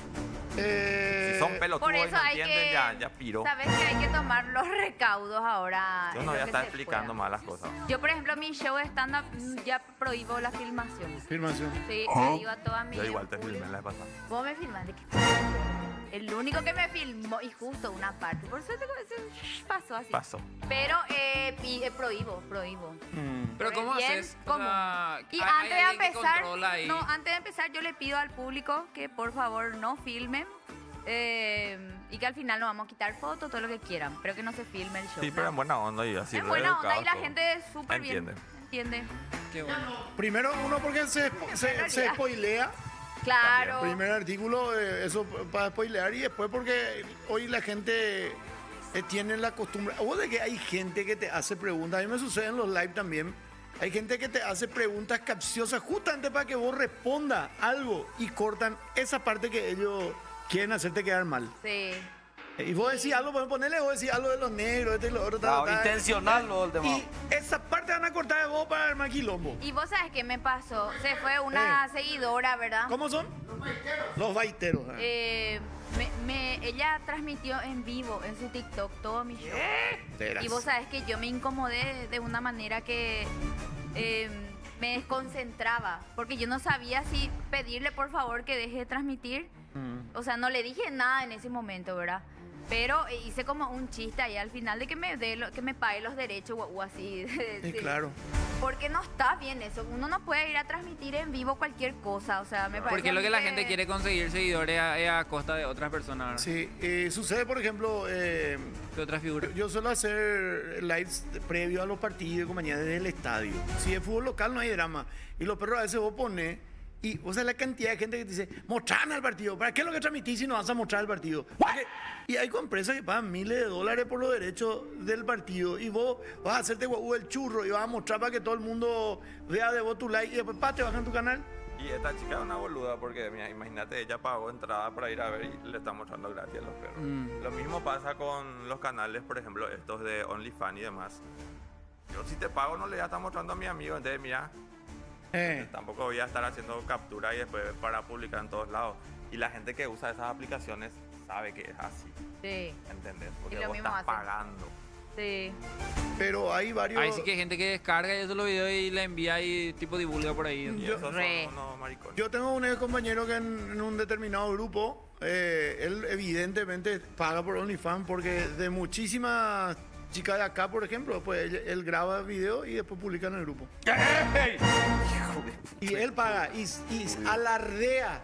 Si son pelotudos Por y eso no hay entienden, que. ya piro. Sabes que hay que tomar los recaudos ahora. Yo en no lo voy a que estar se explicando pueda. mal las cosas. Yo, por ejemplo, mi show de stand-up ya prohíbo la filmación. Filmación. Sí, le digo a toda mi. Yo igual te público, filmé la vez pasada. Vos me filmaste. ¿Qué estás haciendo? El único que me filmó, y justo una parte. Por suerte pasó así. Pasó. Pero prohíbo. Pero ¿cómo Bien, haces? O ¿cómo? sea, Y hay antes de alguien que empezar, controla ahí. no, antes de empezar yo le pido al público que por favor no filmen y que al final nos vamos a quitar fotos, todo lo que quieran, pero que no se filme el show. Sí, pero en buena onda y así. es buena onda y la reeducados gente es súper bien. Entiende. Entiende. Qué bueno. Primero, uno porque se spoilea. Claro. Primer artículo, eso para spoilear. Y después porque hoy la gente tiene la costumbre. O de que hay gente que te hace preguntas. A mí me sucede en los live también. Hay gente que te hace preguntas capciosas justamente para que vos respondas algo y cortan esa parte que ellos quieren hacerte quedar mal. Sí. Y vos decís algo, podés ponerle, vos decís algo de los negros, este y lo otro. Claro, intencional lo del tema. Y esa parte van a cortar de vos para armar quilombo. Y vos sabes qué me pasó. Se fue una seguidora, ¿verdad? ¿Cómo son? Los baiteros. Ella transmitió en vivo en su TikTok todo mi show. Verás. Y vos sabés que yo me incomodé de una manera que me desconcentraba. Porque yo no sabía si pedirle por favor que deje de transmitir. O sea, no le dije nada en ese momento, ¿verdad? Pero hice como un chiste ahí al final de que que me pague los derechos o así. Sí, claro. Porque no está bien eso. Uno no puede ir a transmitir en vivo cualquier cosa. O sea, me parece. Porque es lo a que mí la gente quiere conseguir seguidores a costa de otras personas, Sí, sucede, por ejemplo, de otras figuras. yo suelo hacer lives previo a los partidos de compañía desde el estadio. Si es fútbol local no hay drama. Y los perros a veces vos pones, y o sea, la cantidad de gente que te dice, mostrame al partido. ¿Para qué es lo que transmitís si no vas a mostrar el partido? Y hay empresas que pagan miles de dólares por los derechos del partido. Y vos vas a hacerte el churro y vas a mostrar para que todo el mundo vea de vos tu like. Y después, te bajan tu canal. Y esta chica es una boluda porque, mira, imagínate, ella pagó entrada para ir a ver y le está mostrando gratis a los perros. Lo mismo pasa con los canales, por ejemplo, estos de OnlyFans y demás. Yo si te pago no le voy a estar mostrando a mi amigo, entonces mira, tampoco voy a estar haciendo captura y después para publicar en todos lados. Y la gente que usa esas aplicaciones sabe que es así, Sí, ¿entendés? Porque Y lo vos mismo estás hacen. pagando. sí. Pero hay varios. Ahí sí que hay gente que descarga y eso los videos y la envía y tipo divulga por ahí. Y Yo- esos Re. son unos maricones. Yo tengo un ex compañero que en un determinado grupo, él evidentemente paga por OnlyFans porque de muchísimas chicas de acá, por ejemplo, pues él graba video y después publica en el grupo. Y él paga y alardea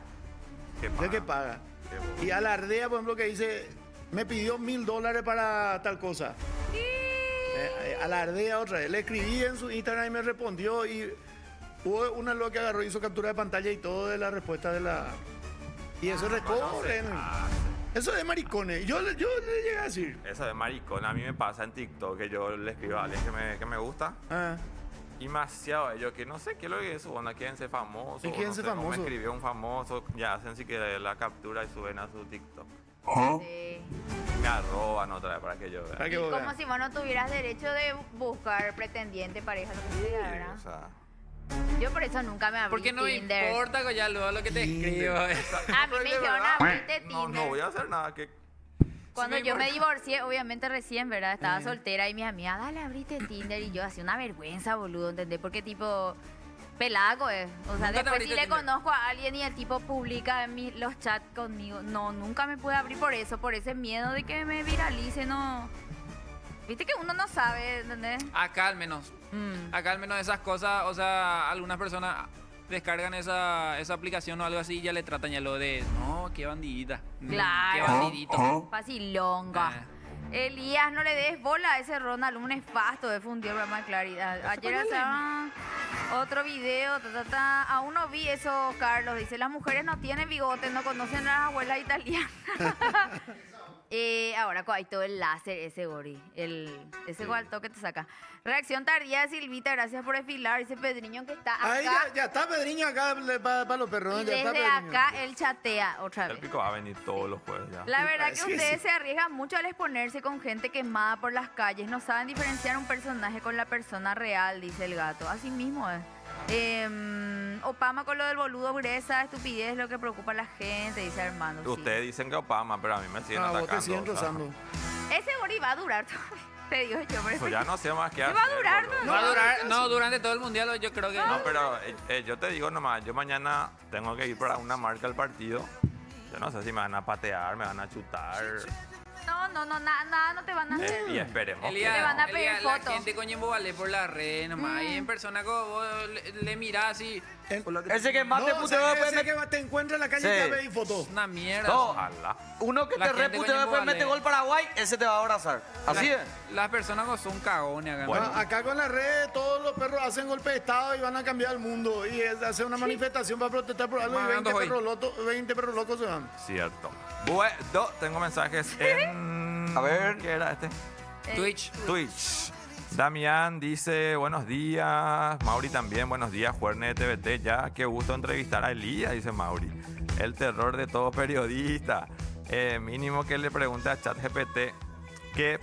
¿Qué de paga? que paga. Qué bobo. Y alardea, por ejemplo, que dice, me pidió $1000 para tal cosa. Alardea otra vez. Le escribí en su Instagram y me respondió y hubo una loca que agarró, hizo captura de pantalla y todo de la respuesta de la... Y eso es recobre. Eso es de maricones. Yo le llegué a decir. Eso de maricón, a mí me pasa en TikTok que yo le escribo a alguien que me gusta. Ah, Demasiado a ellos que no sé qué es lo que es eso, onda, quieren ser famosos. ¿Y quieren no ser sé, o famosos? Me escribió un famoso, ya hacen si que la captura y suben a su TikTok. Sí. Me arroban otra vez para que yo vea. para que Y vos como veas. si vos no tuvieras derecho de buscar pretendiente, pareja, lo que sea, Sí, ¿verdad? o sea, Yo por eso nunca me abrí Porque no me Tinder. importa ya luego lo que te escribo. A mí pero me de dijeron, verdad, abrite no Tinder. voy a hacer nada que... Cuando Sí me yo me importa. divorcié, obviamente recién, ¿verdad? Estaba soltera y mis amigas, dale, abrite Tinder. Y yo hacía una vergüenza, boludo, ¿entendés? Porque tipo, pelago es. O sea, ¿Nunca te después si abriste le Tinder? conozco a alguien y el tipo publica en los chats conmigo. No, nunca me pude abrir por eso, por ese miedo de que me viralice, no. Viste que uno no sabe, ¿entendés? Acá al menos. Acá al menos esas cosas, o sea, algunas personas descargan esa aplicación o algo así y ya le tratan ya lo de, no, qué bandidita. Claro. Qué bandidito. Facilonga. Ah. Elías, no le des bola a ese Ronald, un nefasto de fundió para más claridad. Ayer hacía otro video, aún no vi eso, Carlos. Dice, las mujeres no tienen bigotes, no conocen a las abuelas italianas. Ahora hay todo el láser ese, Gori. Ese gualto que te saca. Reacción tardía de Silvita, gracias por desfilar. Dice Pedriño que está acá. Ahí ya está Pedriño acá para los perros. Y Ya está desde Pedriño. acá él chatea otra El vez. pico va a venir todos los jueves ya. La verdad que Sí, sí. ustedes se arriesgan mucho al exponerse con gente quemada por las calles. No saben diferenciar un personaje con la persona real, dice el gato. Así mismo es. Opama con lo del boludo gruesa, estupidez, lo que preocupa a la gente, dice Armando. sí. Ustedes dicen que Obama, pero a mí me siguen Ah, vos atacando. te siguen o sea, rozando. Ese Bori va a durar, te digo yo. Por eso. pues ya no sé más qué ¿Qué hacer. va a durar, boludo. Va a durar, no, durante todo el mundial yo creo que No, pero yo te digo nomás, yo mañana tengo que ir para una marca al partido. Yo no sé si me van a patear, me van a chutar. No, nada, no te van a hacer. Y esperemos. Elías, Te van a pedir Elías, la fotos. gente coño vale por la red nomás. Y en persona como vos le mirás así, Ese que más te No, puteó o sea, después ese me... que te encuentra en la calle Sí. y te ve y foto. una mierda. No. Ojalá. Uno que La te gente reputeó coño después vale. mete gol Paraguay, ese te va a abrazar. Así es. Las personas no son cagones acá. Bueno. Acá con las redes todos los perros hacen golpe de estado y van a cambiar el mundo. Y hacer una manifestación para protestar por algo y Mandando 20 hoy. perros locos se van. Cierto. Bueno, tengo mensajes en... A ver. ¿Qué era este? Twitch. Twitch. Damián dice, buenos días. Mauri también, buenos días. Juerne de TVT, ya. Qué gusto entrevistar a Elías, dice Mauri. El terror de todo periodista. Mínimo que le pregunte a ChatGPT qué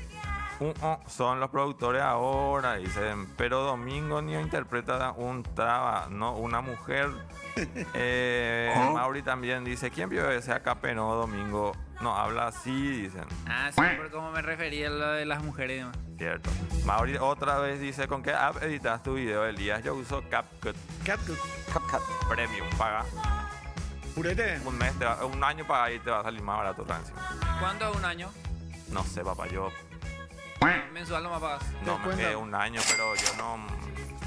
son los productores ahora. Dicen, pero Domingo ni interpreta un traba, no una mujer. Mauri también dice, ¿quién vio ese acá no Domingo? No, habla así, dicen. Ah, sí, por cómo me refería a lo de las mujeres y demás. Cierto. Mauri otra vez dice, ¿con qué app editas tu video, Elías? Yo uso CapCut CapCut. Premium, paga. Purete. Un año paga y te va a salir más barato Rancio. ¿Cuánto es un año? No sé, papá, yo Mensual no me pagas. no me cuenta? quedé un año, pero yo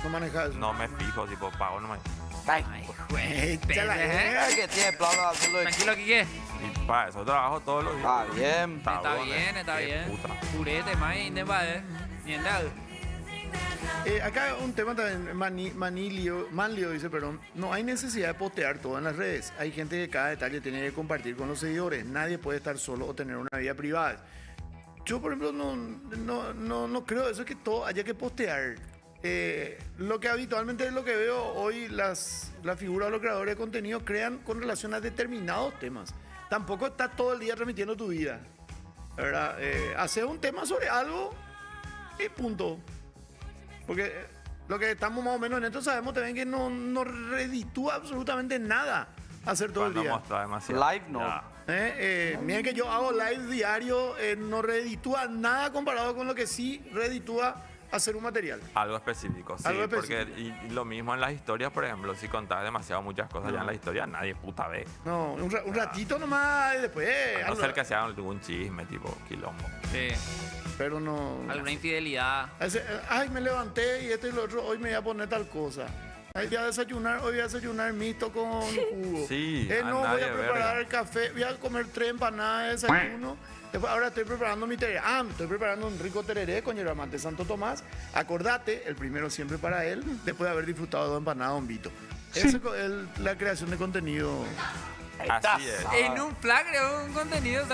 No manejas eso. no me fijo, tipo, pago no me... Ay, Chala, el que tiene plano de hacerlo de... Tranquilo, Quique. Y para eso trabajo todos los días. Ah, bien. Está Cagones, bien, está qué bien. puta. Purete, más indemade. Ni en nada. Acá un tema también, Manlio dice, perdón, no hay necesidad de postear todo en las redes. Hay gente que cada detalle tiene que compartir con los seguidores. Nadie puede estar solo o tener una vida privada. Yo, por ejemplo, no creo eso que todo haya que postear. Lo que habitualmente es lo que veo hoy, las figuras de los creadores de contenido crean con relación a determinados temas. Tampoco está todo el día transmitiendo tu vida, ¿verdad? Hacer un tema sobre algo y punto. Porque lo que estamos más o menos en esto sabemos también que no reditúa absolutamente nada hacer todo el Cuando día. mostrar demasiado. Live no. Ya. Miren que yo hago live diario, no reditúa nada comparado con lo que sí reditúa hacer un material. Algo específico, sí. Algo Porque y lo mismo en las historias, por ejemplo, si contás demasiado muchas cosas ya en la historia, nadie puta ve. No, un ratito nomás y después. A no ser que sea algún chisme, tipo quilombo. Sí. Pero no. Alguna infidelidad. Ay, me levanté y esto y lo otro, hoy me voy a poner tal cosa. Ay, hoy voy a desayunar mixto con jugo. Sí, no, a voy nadie a preparar verga. el café, voy a comer 3 empanadas de desayuno. Después, ahora estoy preparando mi tereré. Estoy preparando un rico tereré con yerba mate Santo Tomás. Acordate, el primero siempre para él, después de haber disfrutado de 2 empanadas, Don Vito. Esa es la creación de contenido. Así es. En un flag creó un contenido.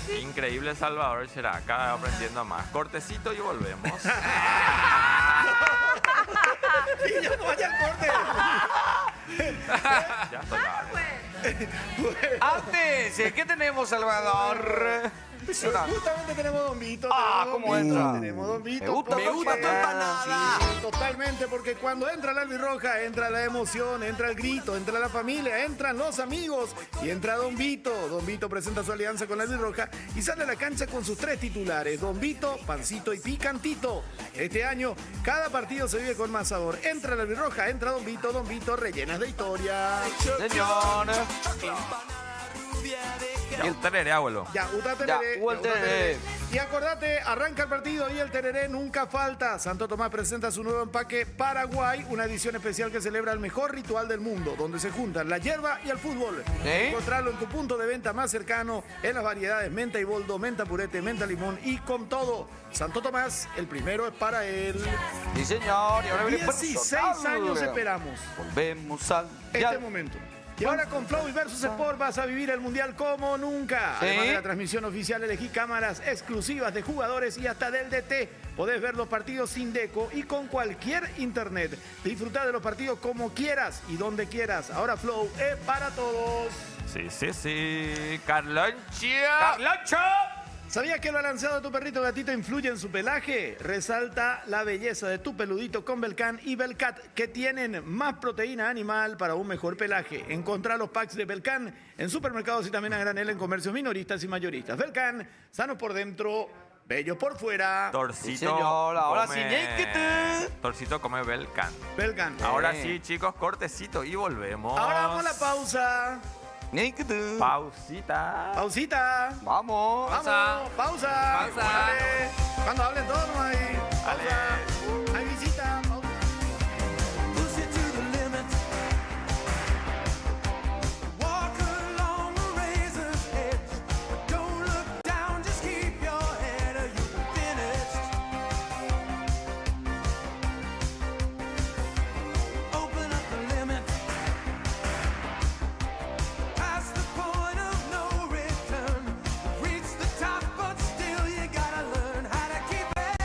Sí. Increíble Salvador será cada vez aprendiendo más. Cortecito y volvemos. Y ya no vaya al corte. Ya está tarde. Antes, ¿qué tenemos, Salvador? Justamente tenemos Don Vito. ¿cómo entra? Tenemos Don Vito. Me gusta tu porque- empanada. Sí, totalmente, porque cuando entra la albirroja, entra la emoción, entra el grito, entra la familia, entran los amigos y entra Don Vito. Don Vito presenta su alianza con la albirroja y sale a la cancha con sus 3 titulares: Don Vito, Pancito y Picantito. Este año, cada partido se vive con más sabor. Entra la albirroja, entra Don Vito, rellenas de historia. Señor. Y el tereré, abuelo. Ya, uta tereré, hubo el uta tereré. Y acordate, arranca el partido y el tereré nunca falta. Santo Tomás presenta su nuevo empaque Paraguay, una edición especial que celebra el mejor ritual del mundo, donde se juntan la hierba y el fútbol. ¿Sí? Encontrarlo en tu punto de venta más cercano, en las variedades menta y boldo, menta purete, menta limón y con todo. Santo Tomás, el primero es para él. Sí, señor. Y ahora viene 16 personal. años esperamos Volvemos al... este momento. Y ahora con Flow y Versus Sport vas a vivir el Mundial como nunca. Sí. Además de la transmisión oficial, elegí cámaras exclusivas de jugadores y hasta del DT. Podés ver los partidos sin deco y con cualquier internet. Disfrutar de los partidos como quieras y donde quieras. Ahora Flow es para todos. Sí. Carloncho. ¿Sabías que el balanceado de tu perrito o gatito influye en su pelaje? Resalta la belleza de tu peludito con Belcan y Belcat, que tienen más proteína animal para un mejor pelaje. Encontrá los packs de Belcan en supermercados y también a granel en comercios minoristas y mayoristas. Belcan, sano por dentro, bello por fuera. Torcito. Sí, señor. Ahora come- sí, ñéquete. Torcito come Belcan. Belcan. Ahora sí, chicos, cortecito y volvemos. Ahora vamos a la pausa. Ñéquete. Pausita. Pausita. Vamos. Vamos, pausa. Pausa. Dale. Cuando hablen todos, no hay. Dale. Pausa. Hay visita. Pausa. Push it to the limit. Walk along the razor's edge. Don't look down, just keep your head or you'll be finished. Open up the limit. Past the point of no return. Reach the top, but still you gotta learn how to keep it.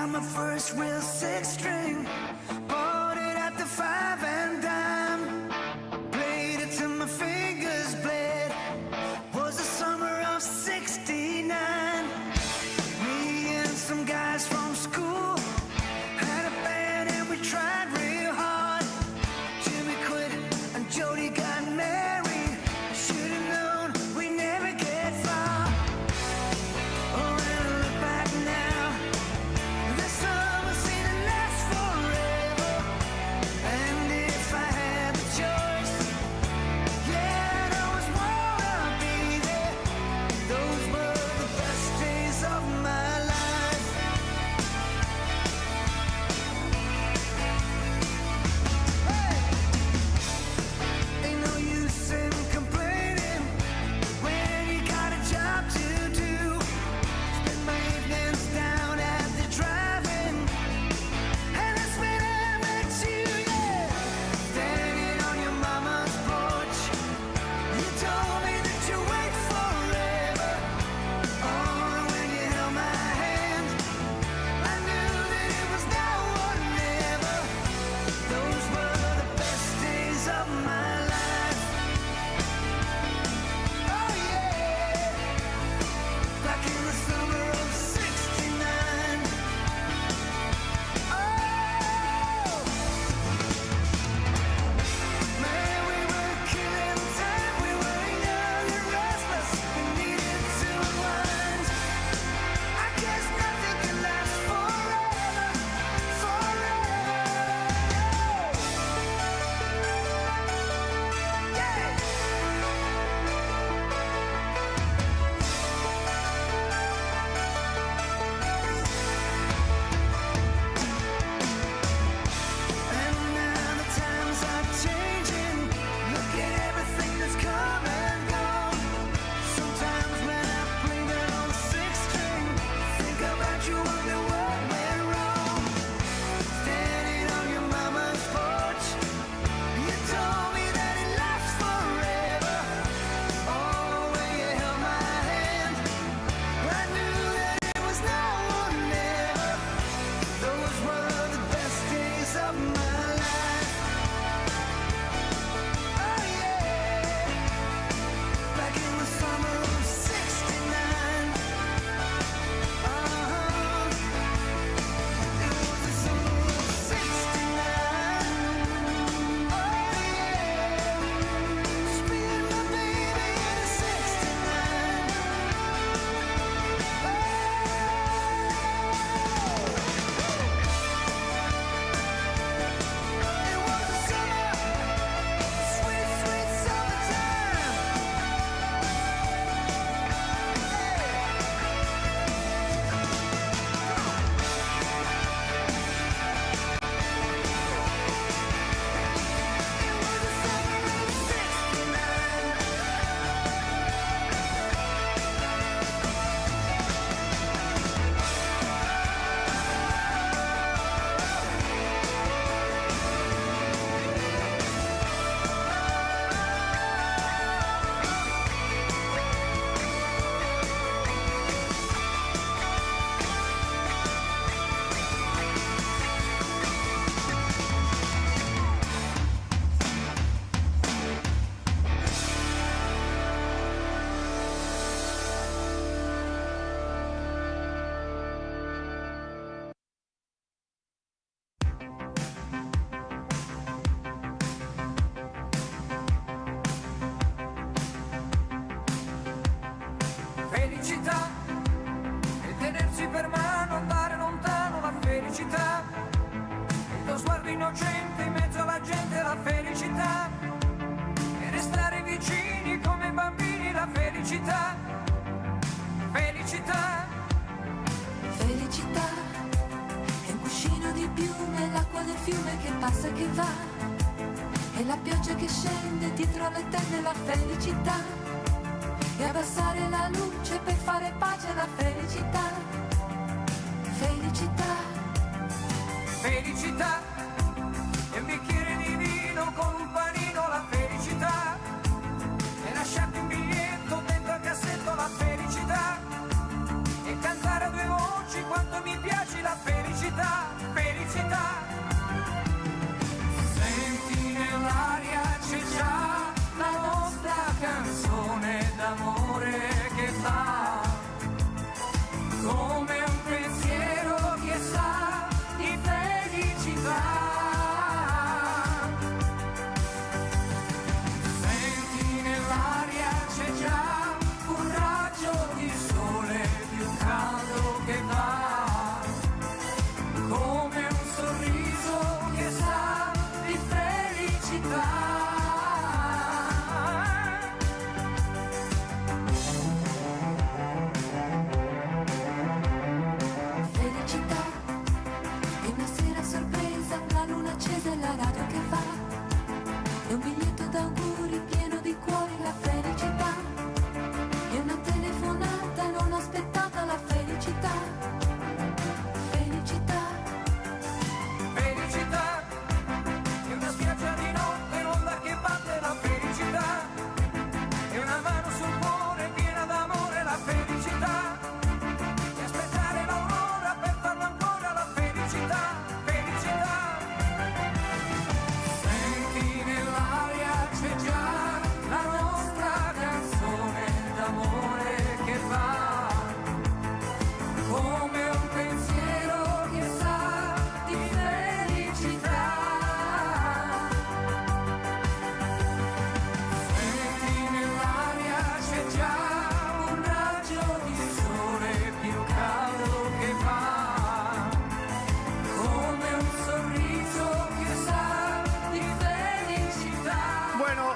got my first real six string. Bought it at the 5 and dime. Played it till my fingers bled. Was the summer of '69. Me and some guys from school had a band and we tried real hard. Jimmy quit and Jody got married. Should've known we never get far. Oh, when I look back now, this summer seemed to last forever. And if I had the choice, yeah, I'd always wanna be there. Those were the best days of my life. Hey! Ain't no use in complaining when you got a job to do. Spend my evenings down at the drive-in, and that's when I met you, yeah. Standing on your mama's porch, you told me that you wait forever. Oh, when you held my hand, I knew that it was now or never. Those were the best days of my life. Oh yeah, back in the summer of '69. Oh, man, we were killing time. We were young and restless. We needed to unwind. I guess nothing can last forever, forever. Yeah. And now the times are changing. Look at everything that's come and gone. Sometimes when I play that old six string, think about you, wonder what went wrong. Standing on your mama's porch, you told me that it lasts forever. Oh, when you held my hand, I knew that it was now or never. Those were the best days of my life. Oh yeah, back in the summer of '69. It was the summer of '69. Oh yeah, just me and my baby in '69. It was the summer, sweet, sweet summertime. It was the summer of '69. Felicità e tenersi per mano, andare lontano, la felicità. Il tuo sguardo innocente in mezzo alla gente, la felicità. E restare vicini come bambini, la felicità. Felicità. Felicità è un cuscino di piume, l'acqua del fiume che passa e che va, e la pioggia che scende dietro le tende, la felicità. E abbassare la luce per fare pace, la felicità. Felicità. Felicità e un bicchiere di vino con un panino, la felicità. E lasciarti un biglietto dentro al cassetto, la felicità. E cantare a due voci quanto mi piace, la felicità. come un pensiero che sa di felicità. Senti nell'aria c'è già un raggio di sole più caldo che va, come un sorriso che sa di felicità. Felicità, è una sera sorpresa, la luna accesa e la radio che va, è un biglietto d'auguri pieno di cuori, la felicità, è una telefonata non aspettata, la felicità, felicità, felicità, è una spiaggia di notte, l'onda che batte, la felicità, è una mano sul cuore piena d'amore, la felicità. E aspettare l'aurora per farlo ancora, la felicità, felicità. Senti nell'aria c'è già la nostra canzone d'amore che va, come un pensiero che sa di felicità. Senti nell'aria c'è già un raggio di sole più caldo che va, come un sorriso che sa di felicità. Bueno,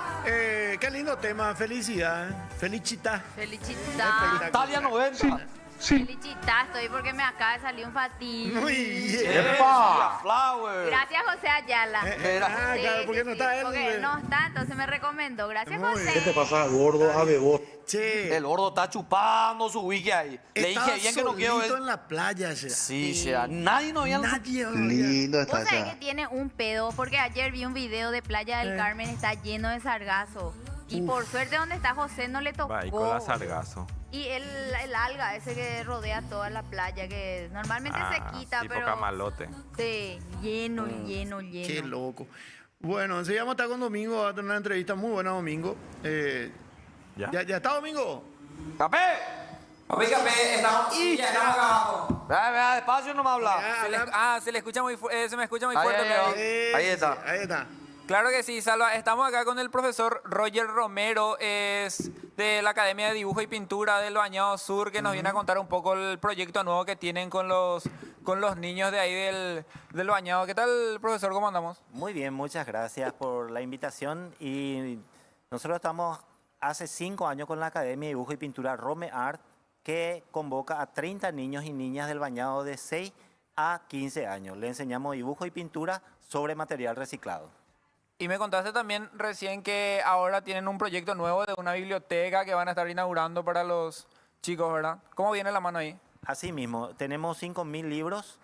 qué lindo tema, felicidad, felicita. Felicità. Italia 90. Felicità, estoy porque me acaba de salir un fatín. Muy bien. ¡Epa! Flower. Gracias, José Ayala. Ah, claro, porque no está él. Porque él no está, entonces me recomendó. Gracias, José. ¿Qué te pasa, gordo, bebot? Che, El gordo está chupando su wiki ahí. Le estaba dije bien que no quiero solito ver. en la playa, ya. Sí, ya. Nadie nos había. Nadie. Lindo Vos está sabés ya. que tiene un pedo, porque ayer vi un video de Playa del Carmen, está lleno de sargazo. Y por suerte donde está José no le tocó. Va ahí con la sargazo. Y el alga ese que rodea toda la playa, que normalmente se quita, tipo pero... camalote. Sí, lleno, lleno, lleno. Qué loco. Bueno, enseguida vamos a estar con Domingo, va a tener una entrevista muy buena, Domingo. ¿Ya? ¿Ya está, Domingo? ¡Capé! Estamos, ya estamos acá abajo. Vea, despacio no me habla. Se le escucha muy se me escucha muy Ahí, fuerte, ahí, pero... Ahí está. Sí, ahí está. Claro que sí, Salva. Estamos acá con el profesor Roger Romero, es de la Academia de Dibujo y Pintura del Bañado Sur, que nos viene a contar un poco el proyecto nuevo que tienen con los niños de ahí del Bañado. ¿Qué tal, profesor? ¿Cómo andamos? Muy bien, muchas gracias por la invitación. Y nosotros estamos hace 5 años con la Academia de Dibujo y Pintura Rome Art, que convoca a 30 niños y niñas del Bañado de 6 a 15 años. Le enseñamos dibujo y pintura sobre material reciclado. Y me contaste también recién que ahora tienen un proyecto nuevo de una biblioteca que van a estar inaugurando para los chicos, ¿verdad? ¿Cómo viene la mano ahí? Así mismo, tenemos 5.000 libros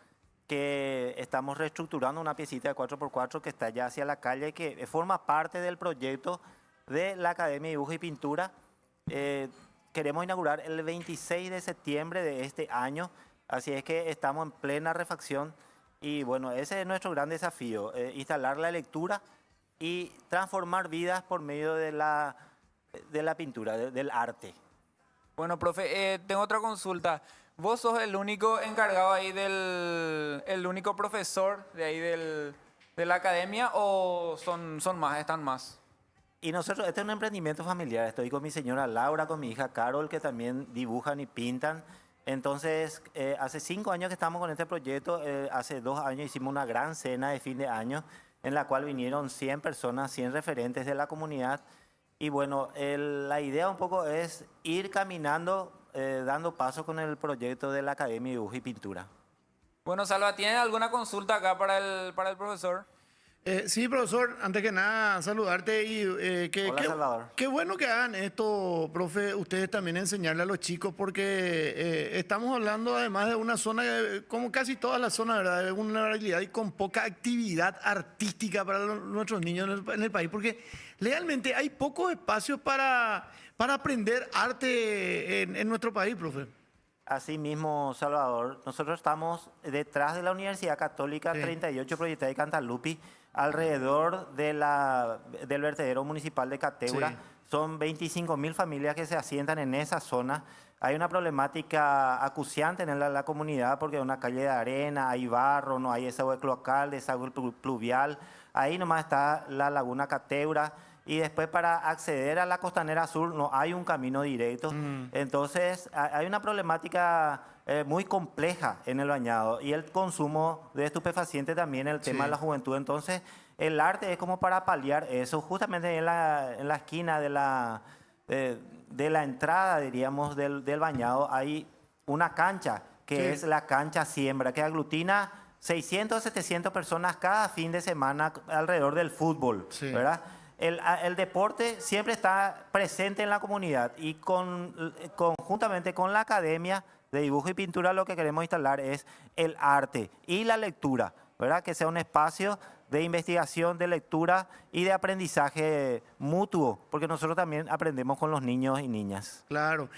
que estamos reestructurando, una piecita de 4x4 que está ya hacia la calle, que forma parte del proyecto de la Academia de Dibujo y Pintura. Queremos inaugurar el 26 de septiembre de este año, así es que estamos en plena refacción y bueno, ese es nuestro gran desafío, instalar la lectura y transformar vidas por medio de la pintura, del arte. Bueno, profe, tengo otra consulta. ¿Vos sos el único encargado ahí el único profesor de ahí de la academia o son más, están más? Y nosotros, este es un emprendimiento familiar. Estoy con mi señora Laura, con mi hija Carol, que también dibujan y pintan. Entonces, hace 5 años que estamos con este proyecto. Hace 2 años hicimos una gran cena de fin de año en la cual vinieron 100 personas, 100 referentes de la comunidad. Y bueno, la idea un poco es ir caminando, dando paso con el proyecto de la Academia de Dibujo y Pintura. Bueno, Salva, ¿tienen alguna consulta acá para el profesor? Sí, profesor, antes que nada, saludarte y Hola, Salvador. qué bueno que hagan esto, profe, ustedes también enseñarle a los chicos, porque estamos hablando además de una zona, como casi todas las zonas, ¿verdad?, de vulnerabilidad y con poca actividad artística para nuestros niños en el país, porque realmente hay pocos espacios para aprender arte en nuestro país, profe. Así mismo, Salvador, nosotros estamos detrás de la Universidad Católica 38 Proyectada de Cantalupi, alrededor del vertedero municipal de Cateura. Son 25.000 familias que se asientan en esa zona. Hay una problemática acuciante en la comunidad porque es una calle de arena, hay barro, no hay desagüe cloacal, desagüe pluvial. Ahí nomás está la laguna Cateura. Y después para acceder a la Costanera Sur no hay un camino directo. Entonces hay una problemática muy compleja en el bañado. Y el consumo de estupefacientes también, el tema de la juventud. Entonces el arte es como para paliar eso. Justamente en la esquina de la entrada, diríamos, del bañado hay una cancha que es la cancha Siembra, que aglutina 600 700 personas cada fin de semana alrededor del fútbol, ¿verdad? El deporte siempre está presente en la comunidad y conjuntamente con la Academia de Dibujo y Pintura lo que queremos instalar es el arte y la lectura, ¿verdad? Que sea un espacio de investigación, de lectura y de aprendizaje mutuo, porque nosotros también aprendemos con los niños y niñas. Claro.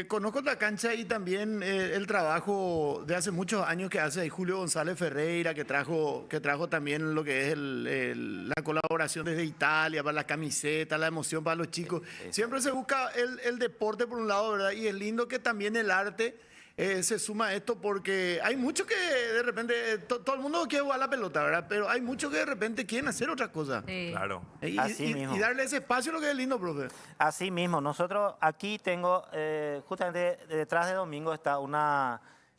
Conozco la cancha y también el trabajo de hace muchos años que hace ahí Julio González Ferreira, que trajo también lo que es la colaboración desde Italia para las camisetas, la emoción para los chicos. Siempre se busca el deporte por un lado, ¿verdad? Y es lindo que también el arte se suma a esto porque hay muchos que de repente, todo el mundo quiere jugar la pelota, ¿verdad? Pero hay muchos que de repente quieren hacer otra cosa. Claro. Y darle ese espacio lo que es lindo, profe. Así mismo, nosotros aquí tengo, justamente detrás de Domingo está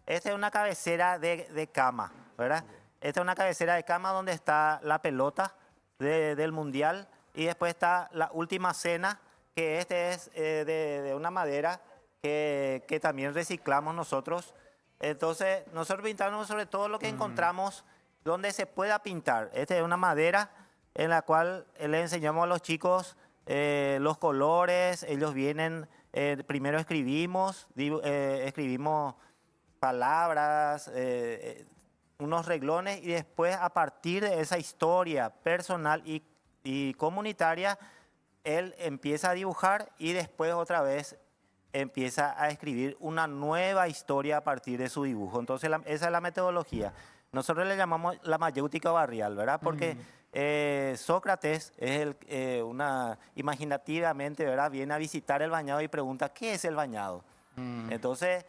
esta es una cabecera de cama, ¿verdad? Esta es una cabecera de cama donde está la pelota del Mundial y después está la última cena, que este es de una madera que también reciclamos nosotros. Entonces, nosotros pintamos sobre todo lo que encontramos donde se pueda pintar. Esta es una madera en la cual le enseñamos a los chicos los colores. Ellos vienen, primero escribimos palabras, unos reglones y después a partir de esa historia personal y comunitaria, él empieza a dibujar y después otra vez empieza a escribir una nueva historia a partir de su dibujo. Entonces esa es la metodología. Nosotros le llamamos la mayéutica barrial, ¿verdad? Porque Sócrates es imaginativamente, ¿verdad? Viene a visitar el bañado y pregunta, ¿qué es el bañado? Entonces,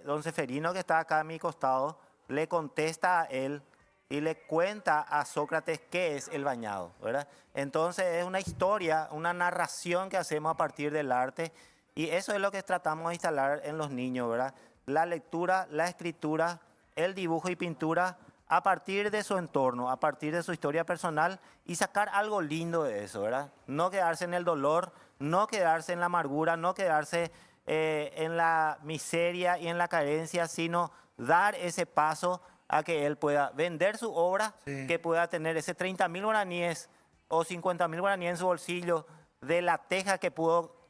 don Seferino que está acá a mi costado, le contesta a él y le cuenta a Sócrates qué es el bañado, ¿verdad? Entonces es una historia, una narración que hacemos a partir del arte. Y eso es lo que tratamos de instalar en los niños, ¿verdad? La lectura, la escritura, el dibujo y pintura a partir de su entorno, a partir de su historia personal y sacar algo lindo de eso, ¿verdad? No quedarse en el dolor, no quedarse en la amargura, no quedarse en la miseria y en la carencia, sino dar ese paso a que él pueda vender su obra, que pueda tener ese 30.000 guaraníes o 50.000 guaraníes en su bolsillo de la teja que pudo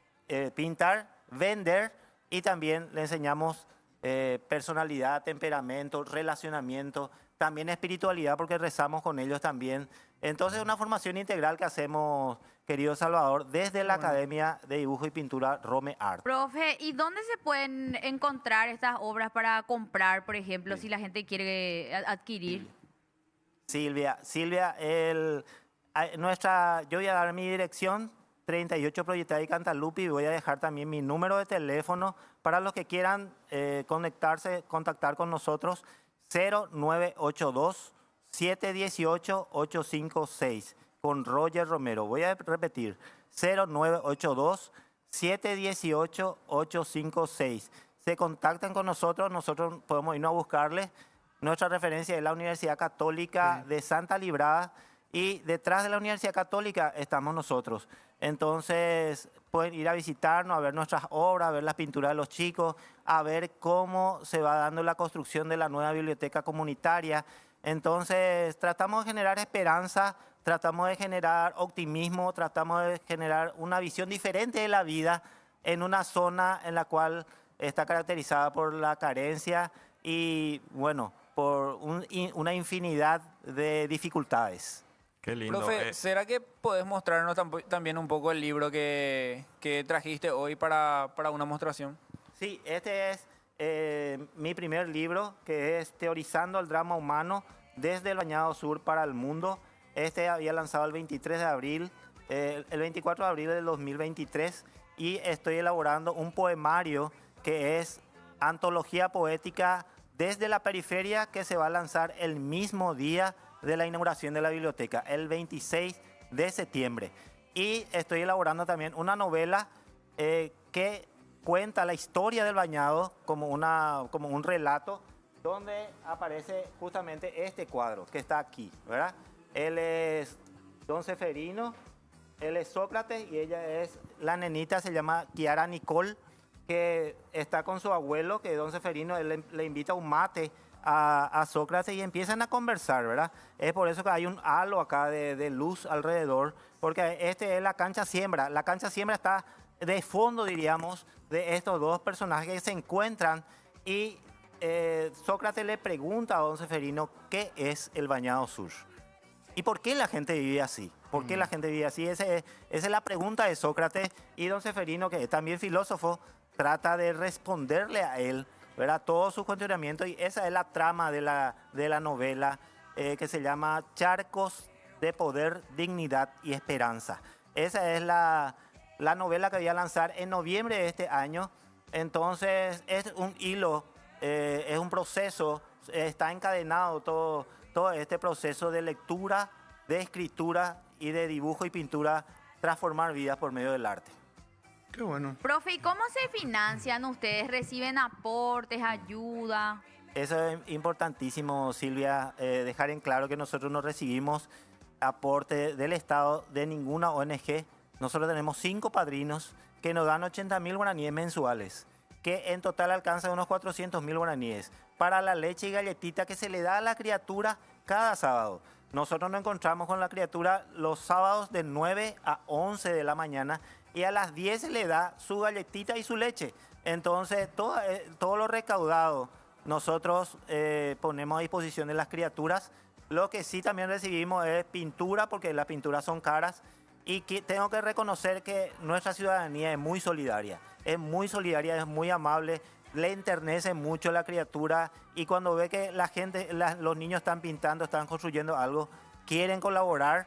pintar, vender y también le enseñamos personalidad, temperamento, relacionamiento, también espiritualidad porque rezamos con ellos también. Entonces una formación integral que hacemos, querido Salvador, desde la Academia de Dibujo y Pintura Rome Art. Profe, ¿y dónde se pueden encontrar estas obras para comprar, por ejemplo, si la gente quiere adquirir? Silvia, yo voy a dar mi dirección, 38 Proyectada y Cantalupi, y voy a dejar también mi número de teléfono para los que quieran contactar con nosotros, 0982-718-856, con Roger Romero. Voy a repetir, 0982-718-856. Se contactan con nosotros, nosotros podemos irnos a buscarles. Nuestra referencia es la Universidad Católica de Santa Librada y detrás de la Universidad Católica estamos nosotros. Entonces pueden ir a visitarnos, a ver nuestras obras, a ver las pinturas de los chicos, a ver cómo se va dando la construcción de la nueva biblioteca comunitaria. Entonces tratamos de generar esperanza, tratamos de generar optimismo, tratamos de generar una visión diferente de la vida en una zona en la cual está caracterizada por la carencia y, bueno, por una infinidad de dificultades. Qué lindo. Profe, ¿será que podés mostrarnos también un poco el libro que trajiste hoy para una mostración? Sí, este es mi primer libro, que es Teorizando el drama humano desde el Bañado Sur para el mundo. Este había lanzado el 23 de abril el 24 de abril del 2023 y estoy elaborando un poemario que es Antología Poética desde la Periferia, que se va a lanzar el mismo día de la inauguración de la biblioteca, el 26 de septiembre. Y estoy elaborando también una novela que cuenta la historia del bañado como un relato, donde aparece justamente este cuadro que está aquí, ¿verdad? Él es Don Seferino, él es Sócrates y ella es la nenita, se llama Kiara Nicole, que está con su abuelo, que Don Seferino, él le invita un mate a Sócrates y empiezan a conversar, ¿verdad? Es por eso que hay un halo acá de luz alrededor, porque este es la cancha siembra. La cancha siembra está de fondo, diríamos, de estos dos personajes que se encuentran y Sócrates le pregunta a Don Seferino qué es el Bañado Sur y por qué la gente vive así. ¿Por qué la gente vive así? Esa es la pregunta de Sócrates y Don Seferino, que es también filósofo, trata de responderle a él, ¿verdad? Todo su cuestionamiento, y esa es la trama de la novela que se llama Charcos de Poder, Dignidad y Esperanza. Esa es la novela que voy a lanzar en noviembre de este año. Entonces es un hilo, es un proceso, está encadenado todo este proceso de lectura, de escritura y de dibujo y pintura, transformar vidas por medio del arte. Qué bueno. Profe, ¿y cómo se financian ustedes? ¿Reciben aportes, ayuda? Eso es importantísimo, Silvia, dejar en claro que nosotros no recibimos aporte del Estado de ninguna ONG. Nosotros tenemos 5 padrinos que nos dan 80.000 guaraníes mensuales, que en total alcanzan unos 400.000 guaraníes para la leche y galletita que se le da a la criatura cada sábado. Nosotros nos encontramos con la criatura los sábados de 9 a 11 de la mañana y a las 10 se le da su galletita y su leche. Entonces, todo lo recaudado nosotros ponemos a disposición de las criaturas. Lo que sí también recibimos es pintura, porque las pinturas son caras. Y tengo que reconocer que nuestra ciudadanía es muy solidaria, es muy amable, le enternece mucho la criatura y cuando ve que la gente, los niños están pintando, están construyendo algo, quieren colaborar.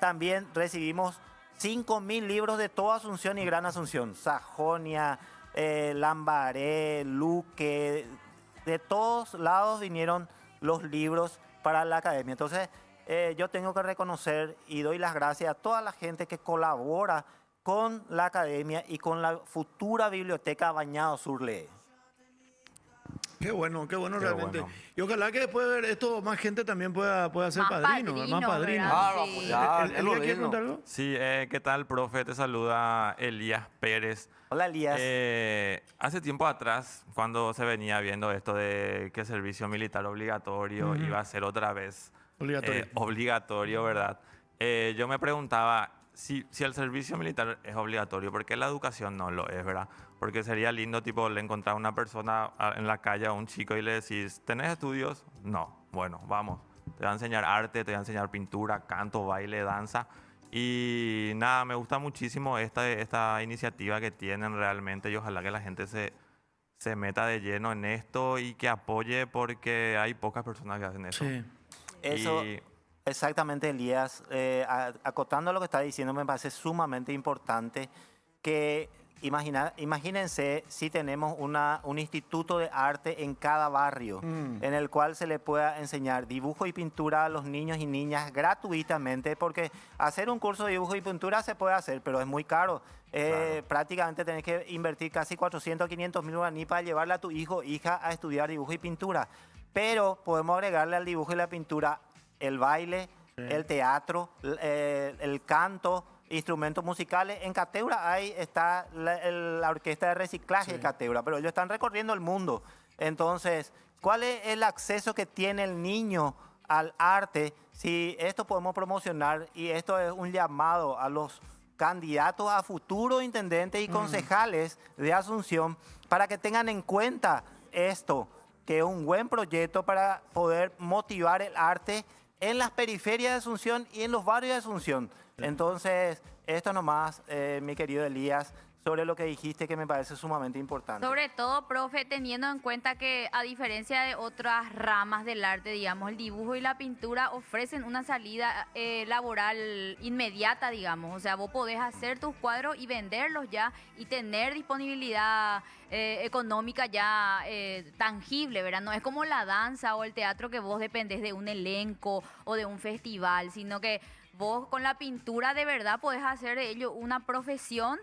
También recibimos 5.000 libros de toda Asunción y Gran Asunción, Sajonia, Lambaré, Luque, de todos lados vinieron los libros para la academia. Entonces, yo tengo que reconocer y doy las gracias a toda la gente que colabora con la academia y con la futura biblioteca Bañado Sur Lee. Qué bueno realmente. bueno. Y ojalá que después de ver esto más gente también pueda ser Más padrino, padrinos, más padrino. ¿verdad? Claro, Sí. ya, ¿Elías quiere preguntar algo? Sí, ¿qué tal, profe? Te saluda Elías Pérez. Hola, Elías. Hace tiempo atrás, cuando se venía viendo esto de que el servicio militar obligatorio iba a ser otra vez obligatorio, ¿verdad? Yo me preguntaba si el servicio militar es obligatorio, ¿por qué la educación no lo es, verdad? Porque sería lindo, tipo, le encontrar a una persona en la calle, a un chico, y le decís, ¿tenés estudios? No. Bueno, vamos. Te voy a enseñar arte, te voy a enseñar pintura, canto, baile, danza. Y nada, me gusta muchísimo esta iniciativa que tienen realmente, y ojalá que la gente se meta de lleno en esto y que apoye, porque hay pocas personas que hacen eso. Sí. Eso, Y- exactamente, Elías. Acotando lo que está diciendo, me parece sumamente importante que imagínense si tenemos un instituto de arte en cada barrio, en el cual se le pueda enseñar dibujo y pintura a los niños y niñas gratuitamente, porque hacer un curso de dibujo y pintura se puede hacer, pero es muy caro. Claro. Prácticamente tenés que invertir casi 400 o 500 mil guaraní para llevarle a tu hijo o hija a estudiar dibujo y pintura. Pero podemos agregarle al dibujo y la pintura el baile, el teatro, el canto, instrumentos musicales. En Cateura está la orquesta de reciclaje de Cateura, pero ellos están recorriendo el mundo. Entonces, ¿cuál es el acceso que tiene el niño al arte? Si esto podemos promocionar, y esto es un llamado a los candidatos a futuros intendentes y concejales de Asunción para que tengan en cuenta esto, que es un buen proyecto para poder motivar el arte en las periferias de Asunción y en los barrios de Asunción. Entonces, esto nomás, mi querido Elías, sobre lo que dijiste que me parece sumamente importante. Sobre todo, profe, teniendo en cuenta que a diferencia de otras ramas del arte, digamos, el dibujo y la pintura ofrecen una salida laboral inmediata, digamos. O sea, vos podés hacer tus cuadros y venderlos ya y tener disponibilidad económica ya tangible, ¿verdad? No es como la danza o el teatro que vos dependés de un elenco o de un festival, sino que vos con la pintura de verdad podés hacer de ello una profesión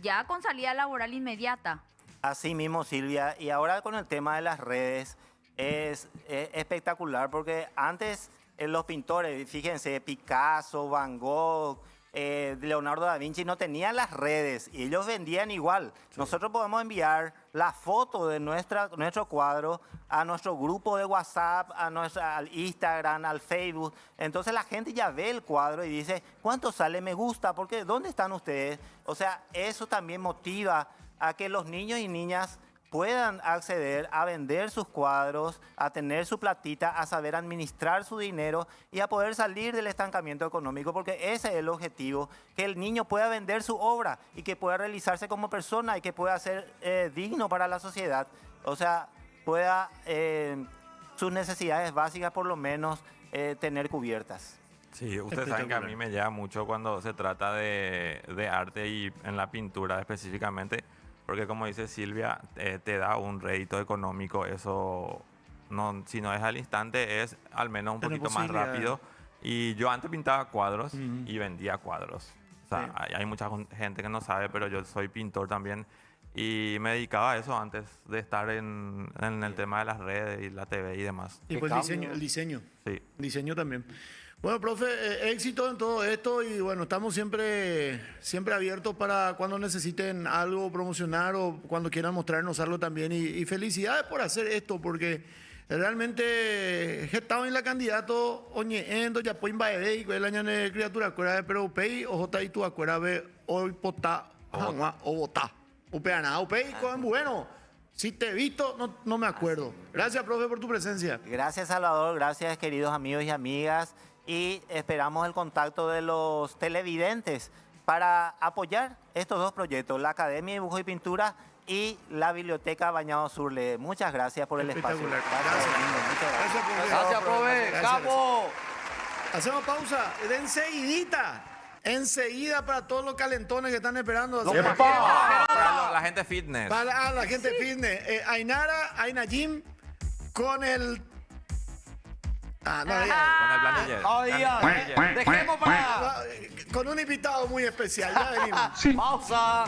ya con salida laboral inmediata. Así mismo, Silvia. Y ahora con el tema de las redes es espectacular porque antes los pintores, fíjense, Picasso, Van Gogh, Leonardo da Vinci no tenían las redes y ellos vendían igual. Sí. Nosotros podemos enviar la foto de nuestro cuadro a nuestro grupo de WhatsApp, al Instagram, al Facebook. Entonces la gente ya ve el cuadro y dice, ¿cuánto sale? Me gusta, porque ¿dónde están ustedes? O sea, eso también motiva a que los niños y niñas puedan acceder a vender sus cuadros, a tener su platita, a saber administrar su dinero y a poder salir del estancamiento económico, porque ese es el objetivo, que el niño pueda vender su obra y que pueda realizarse como persona y que pueda ser digno para la sociedad. O sea, pueda sus necesidades básicas por lo menos tener cubiertas. Sí, ustedes saben que a mí me lleva mucho cuando se trata de arte y en la pintura específicamente, porque como dice Silvia, te da un rédito económico, eso no, si no es al instante, es al menos un poquito más rápido. Y yo antes pintaba cuadros y vendía cuadros. O sea, hay mucha gente que no sabe, pero yo soy pintor también y me dedicaba a eso antes de estar en el tema de las redes y la TV y demás. Y pues el diseño. Sí. Diseño también. Bueno, profe, éxito en todo esto y bueno, estamos siempre abiertos para cuando necesiten algo promocionar o cuando quieran mostrarnos algo también. Y felicidades por hacer esto, porque realmente he estado en la candidato oñeendo ya pues invaede y el año de criatura acuera de pero upei o jota y tú acuera de hoy potá o botá. Upeana, upei con bueno. Si te he visto, no me acuerdo. Gracias, profe, por tu presencia. Gracias, Salvador. Gracias, queridos amigos y amigas. Y esperamos el contacto de los televidentes para apoyar estos dos proyectos, la Academia de Dibujo y Pintura y la Biblioteca Bañado Surle. Muchas gracias por el espacio. Gracias, muchas gracias. Gracias, profe. Capo. Hacemos pausa de enseguida para todos los calentones que están esperando. Para la gente fitness. Para la gente fitness. Aina Jim con el... Con el planilla. Dejemos para... Con un invitado muy especial. Ya venimos. Pausa.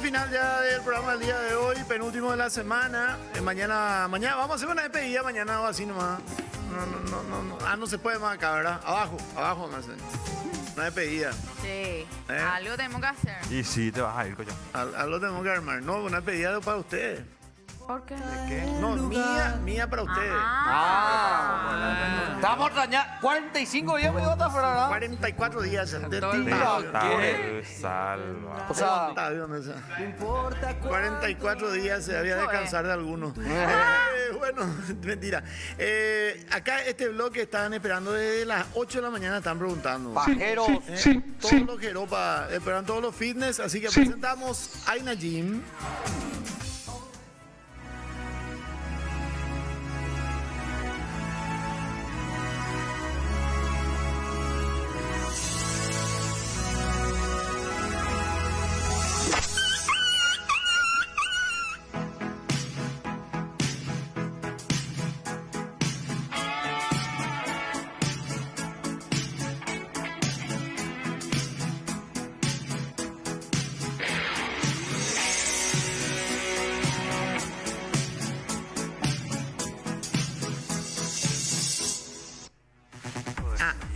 final ya del programa del día de hoy, penúltimo de la semana. Mañana vamos a hacer una despedida mañana o así nomás. No. Ah, no se puede más acá, ¿verdad? Abajo vamos a hacer. Una despedida. Sí, algo tenemos que hacer. Y sí, te vas a ir, coño. Algo tenemos que armar. No, una despedida para ustedes. ¿Por qué? No, mía para ustedes. Estamos extrañando. 45 días me iba a estar fuera, ¿verdad? 44 días. Todo el día. Salva. O sea, 44 días se había de cansar de algunos. Bueno, mentira. Acá este bloque estaban esperando desde las 8 de la mañana, están preguntando. pajeros. Todos los jeropas, esperan todos los fitness, así que presentamos Aina Gym.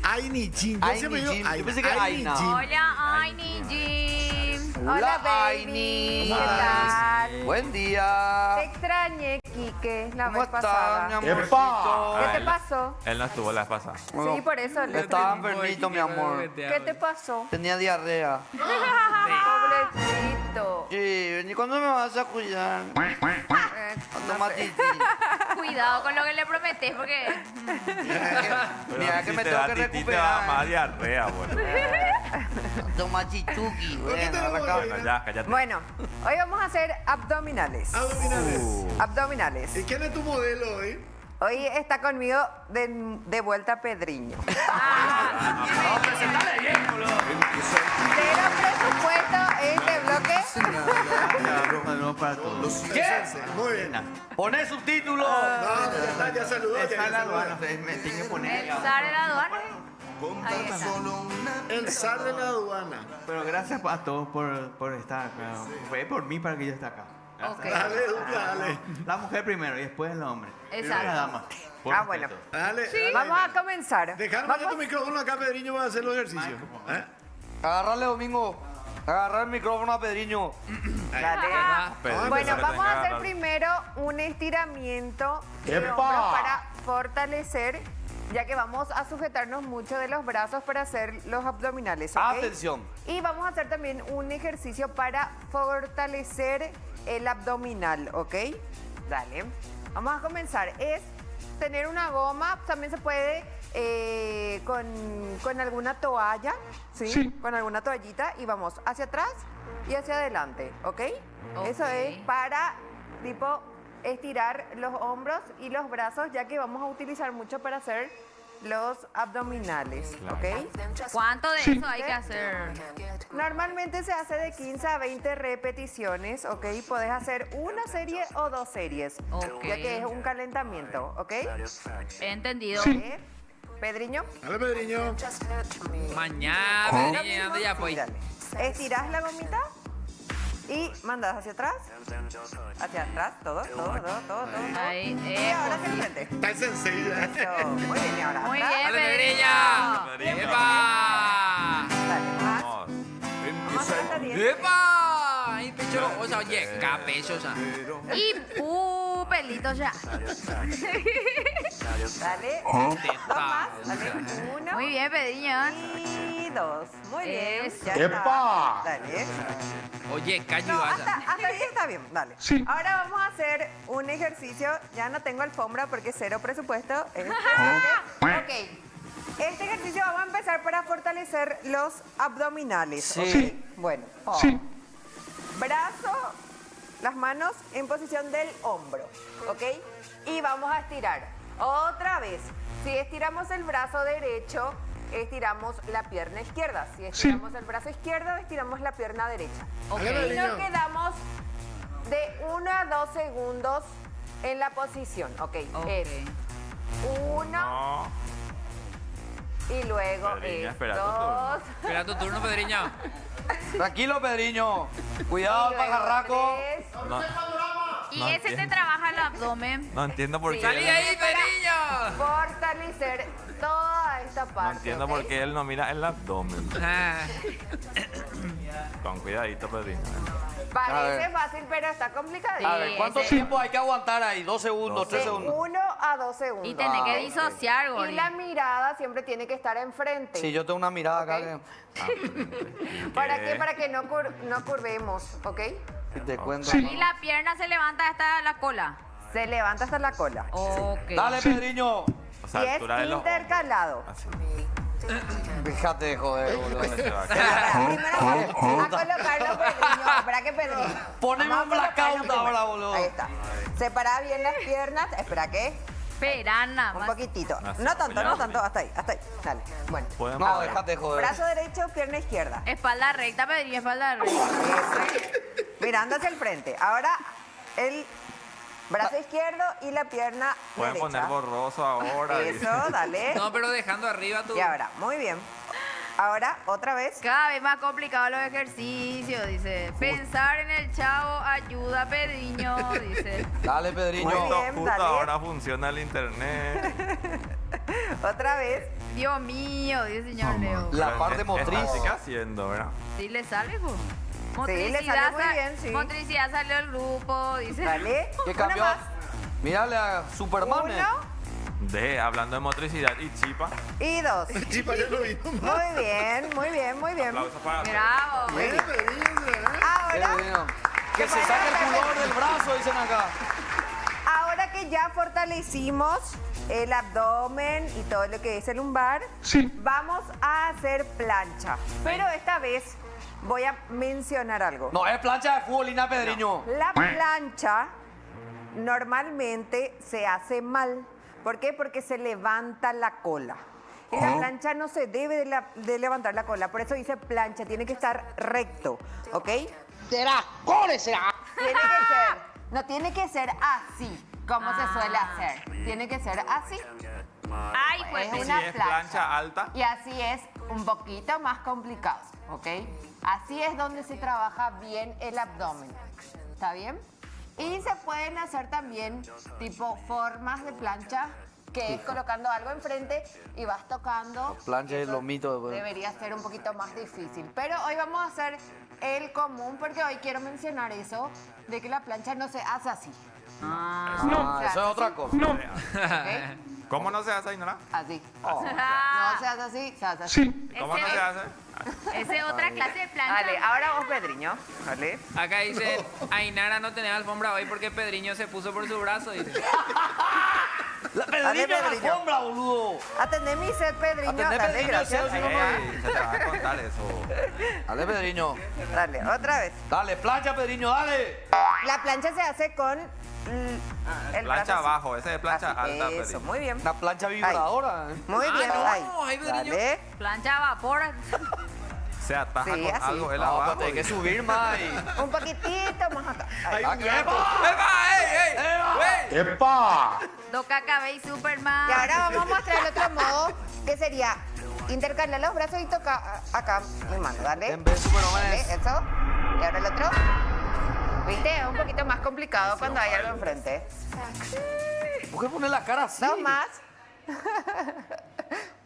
Aini Jim. Yo siempre digo Jim. Aina. Yo pensé que Aini Aina. Jim. Hola, Aini Jim. Hola, baby. Aini. ¿Qué tal? Buen día. Te extrañé, Quique, la ¿Cómo vez estás, pasada. mi amorcito? ¿Qué te pasó? Él no estuvo la vez pasada. Sí, por eso. Estaba enfermito, mi amor. ¿Qué te pasó? Tenía diarrea. Pobrecito. Sí, ¿y cuándo me vas a cuidar? Toma titi. Cuidado con lo que le prometés, porque Mira que me te tengo da que tití, te da más recuperar. diarrea, bueno. Toma chituki. Bueno, ya, cállate. Bueno, hoy vamos a hacer abdominales. Abdominales. ¿Y quién es tu modelo hoy? Hoy está conmigo de vuelta Pedriño. Cero presupuesto este bloque. ¿Qué? Muy bien. Poné subtítulos. No, ya saludó. Está Ya en la saludó. aduana, me tiene que poner. el zar de la aduana. Ahí está. El zar de la aduana. Pero gracias a todos por estar acá. Fue por mí para que yo esté acá. Ok. Dale, dupla, dale. La mujer primero y después el hombre. Exacto. La dama. Bueno. Dale. Vamos a comenzar. Dejarme tu micrófono acá, Pedriño, para hacer los ejercicios. Agarrarle, Domingo. Agarrar el micrófono a Pedriño. Dale. Pedro, Bueno, que vamos tenga a hacer la- primero un estiramiento de ¡Epa! hombros para fortalecer, ya que vamos a sujetarnos mucho de los brazos para hacer los abdominales, ¿ok? Atención. Y vamos a hacer también un ejercicio para fortalecer el abdominal, ¿ok? Dale. Vamos a comenzar. Es tener una goma, también se puede con alguna toalla, ¿sí? Con alguna toallita y vamos hacia atrás y hacia adelante, ¿ok? Eso es para, tipo, estirar los hombros y los brazos, ya que vamos a utilizar mucho para hacer los abdominales, ¿ok? ¿Cuánto de eso hay que hacer? Normalmente se hace de 15 a 20 repeticiones, ¿ok? Podés hacer una serie o dos series, Ok. ya que es un calentamiento, ¿ok? He entendido. Pedriño. Dale, Pedriño. Mañana, Lo Pedriño, mismo, ¿dónde ya voy? dale. Estirás la gomita y mandas hacia atrás. Hacia atrás, todo. Ahí, Y ahora hacia el frente. Está el sensei. Eso, muy bien, y ahora Muy atrás. bien, ¡Dale, Pedriño. Pedriño! ¡Epa! Dale, más. Vamos. Vamos a hacer hasta 10. ¡Epa! Ay, pecho, o sea, oye, capecho, o sea. Y pelito ya. Dale. Dos más. Dale. Uno. Muy bien, Pedriño. Y dos. Muy bien. Eso. Ya está. Dale. Oye, caño, No, vaya. hasta ahí está bien, dale. Ahora vamos a hacer un ejercicio. Ya no tengo alfombra porque cero presupuesto. Ok. Este ejercicio vamos a empezar para fortalecer los abdominales. Sí. ¿Ok? Bueno. Brazo, las manos en posición del hombro. ¿Ok? Y vamos a estirar. Otra vez. Si estiramos el brazo derecho, estiramos la pierna izquierda. Si estiramos el brazo izquierdo, estiramos la pierna derecha. Ok. Dale, Y Pedriño. nos quedamos de 1 a 2 segundos en la posición. Ok. Ok. Es 1, No. Y luego Pedriño, espera tu estos. turno. Espera tu turno, Pedriño. Tranquilo, Pedriño. Cuidado, Y el luego pajarraco. 3. No, Y no ese te entiendo. trabaja el abdomen. No entiendo por Sí. qué. ¡Salí él- ahí, Pedriño! Fortalecer toda esta parte. No entiendo ¿ok? por qué él no mira el abdomen. Ah, Con cuidadito, Pedriño. A Parece ver. fácil, pero está complicadito. A ver, ¿cuánto ese- tiempo hay que aguantar ahí? 2 segundos, 3 De segundos. 1 a 2 segundos. Y tenés que ok. disociar, Y Gori. la mirada siempre tiene que estar enfrente. Sí, yo tengo una mirada acá Ok. que ¿Para qué? Para que no, no curvemos, ¿ok? si te cuento. Y la pierna se levanta hasta la cola. Se levanta hasta la cola. Ok. Dale, Pedriño. O sea, Y es altura de los intercalado. hombros. Así. Fíjate de joder, boludo. Se va a Espera, caer. primero vamos a colocarlo, Pedriño. Espera que Pedriño. Poneme Vamos un a colocarlo blackout ahora, primero. boludo. Ahí está. Separa bien las piernas. Espera, ¿qué? Perana. Un más. poquitito. Así, No tanto, ya. no tanto. Hasta ahí, hasta ahí. Dale. Bueno. Podemos No, ver. déjate de joder. Brazo derecho, pierna izquierda. Espalda recta, Pedriño, espalda recta. Eso. Mirando hacia el frente. Ahora el brazo izquierdo y la pierna Pueden derecha. poner borroso ahora. Eso, dale. no, pero dejando arriba tu... Y ahora, muy bien. Ahora, otra vez. Cada vez más complicado los ejercicios, dice. Pensar en el chavo ayuda, Pedriño, dice. Dale, Pedriño. Muy Justo, bien, justo dale. ahora funciona el internet. Otra vez. Dios mío, dice señor Leo. La parte motriz. Esta sigue haciendo, ¿verdad? ¿Sí le sale, pues? le sale muy bien, sí. Motricidad salió el grupo, dice. Dale. ¿Qué Una cambió? más. Mírale a Superman. Uno Hablando de motricidad y chipa. y 2. Chipa, ya lo vimos más. Muy bien, muy bien, muy bien. Aplausos para Bravo. Bien, Pedriño. Ahora, Que se saque el pulor del brazo, dicen acá. ahora que ya fortalecimos el abdomen y todo lo que es el lumbar, vamos a hacer plancha. Pero esta vez voy a mencionar algo. No, es plancha de futbolina, Pedriño. La plancha normalmente se hace mal. ¿Por qué? Porque se levanta la cola. Y la plancha no se debe de levantar la cola. Por eso dice plancha. Tiene que estar recto. ¿Ok? Será, ¡core será! Tiene que ser. No tiene que ser así, como se suele hacer. Tiene que ser así. Ay, pues. Es Si una es plancha alta, Y así es un poquito más complicado. ¿Ok? Así es donde se trabaja bien el abdomen. ¿Está bien? Y se pueden hacer también tipo formas de plancha, que es colocando algo enfrente y vas tocando. Plancha y Eso lomito. pues. Debería ser un poquito más difícil. Pero hoy vamos a hacer el común porque hoy quiero mencionar eso de que la plancha no se hace así. Ah, eso es otra cosa. ¿Ok? ¿cómo no se hace, Ainara? Así. Oh. No se hace así, se hace así. ¿Cómo no se hace? Esa es otra clase de plancha. Dale, ahora vos, Pedriño. Dale. Acá dice, Ainara no tenía alfombra hoy porque Pedriño se puso por su brazo, dice. La Dale, Pedriño en la Pedriño. alfombra, boludo. Atendé mi set, Pedriño. Atendé, Dale, Pedriño, gracias. el cedo, Se te va a contar eso. Dale, Pedriño. Dale, otra vez. Dale, plancha, Pedriño, dale. La plancha se hace con el Plancha brazo así. abajo, esa es plancha Así, alta. Eso, Pedriño. muy bien. Una plancha vibradora. Muy bien, no, ahí. ahí, Pedriño. Dale. Plancha a vapor. Se ataja Sí, con así. algo él No, abajo. pero hay que subir más. Un poquitito más acá. Ahí. Ah, ¿qué? ¡Epa, ey, ey! ¡Epa! Doca Cabey y Superman. Y ahora vamos a mostrar el otro modo, que sería intercalar los brazos y tocar acá mi mano. Dale. En vez de Superman Dale, es- eso. Y ahora el otro. ¿Viste? Es un poquito más complicado cuando hay algo enfrente. ¿Por qué poner la cara así? Dos más.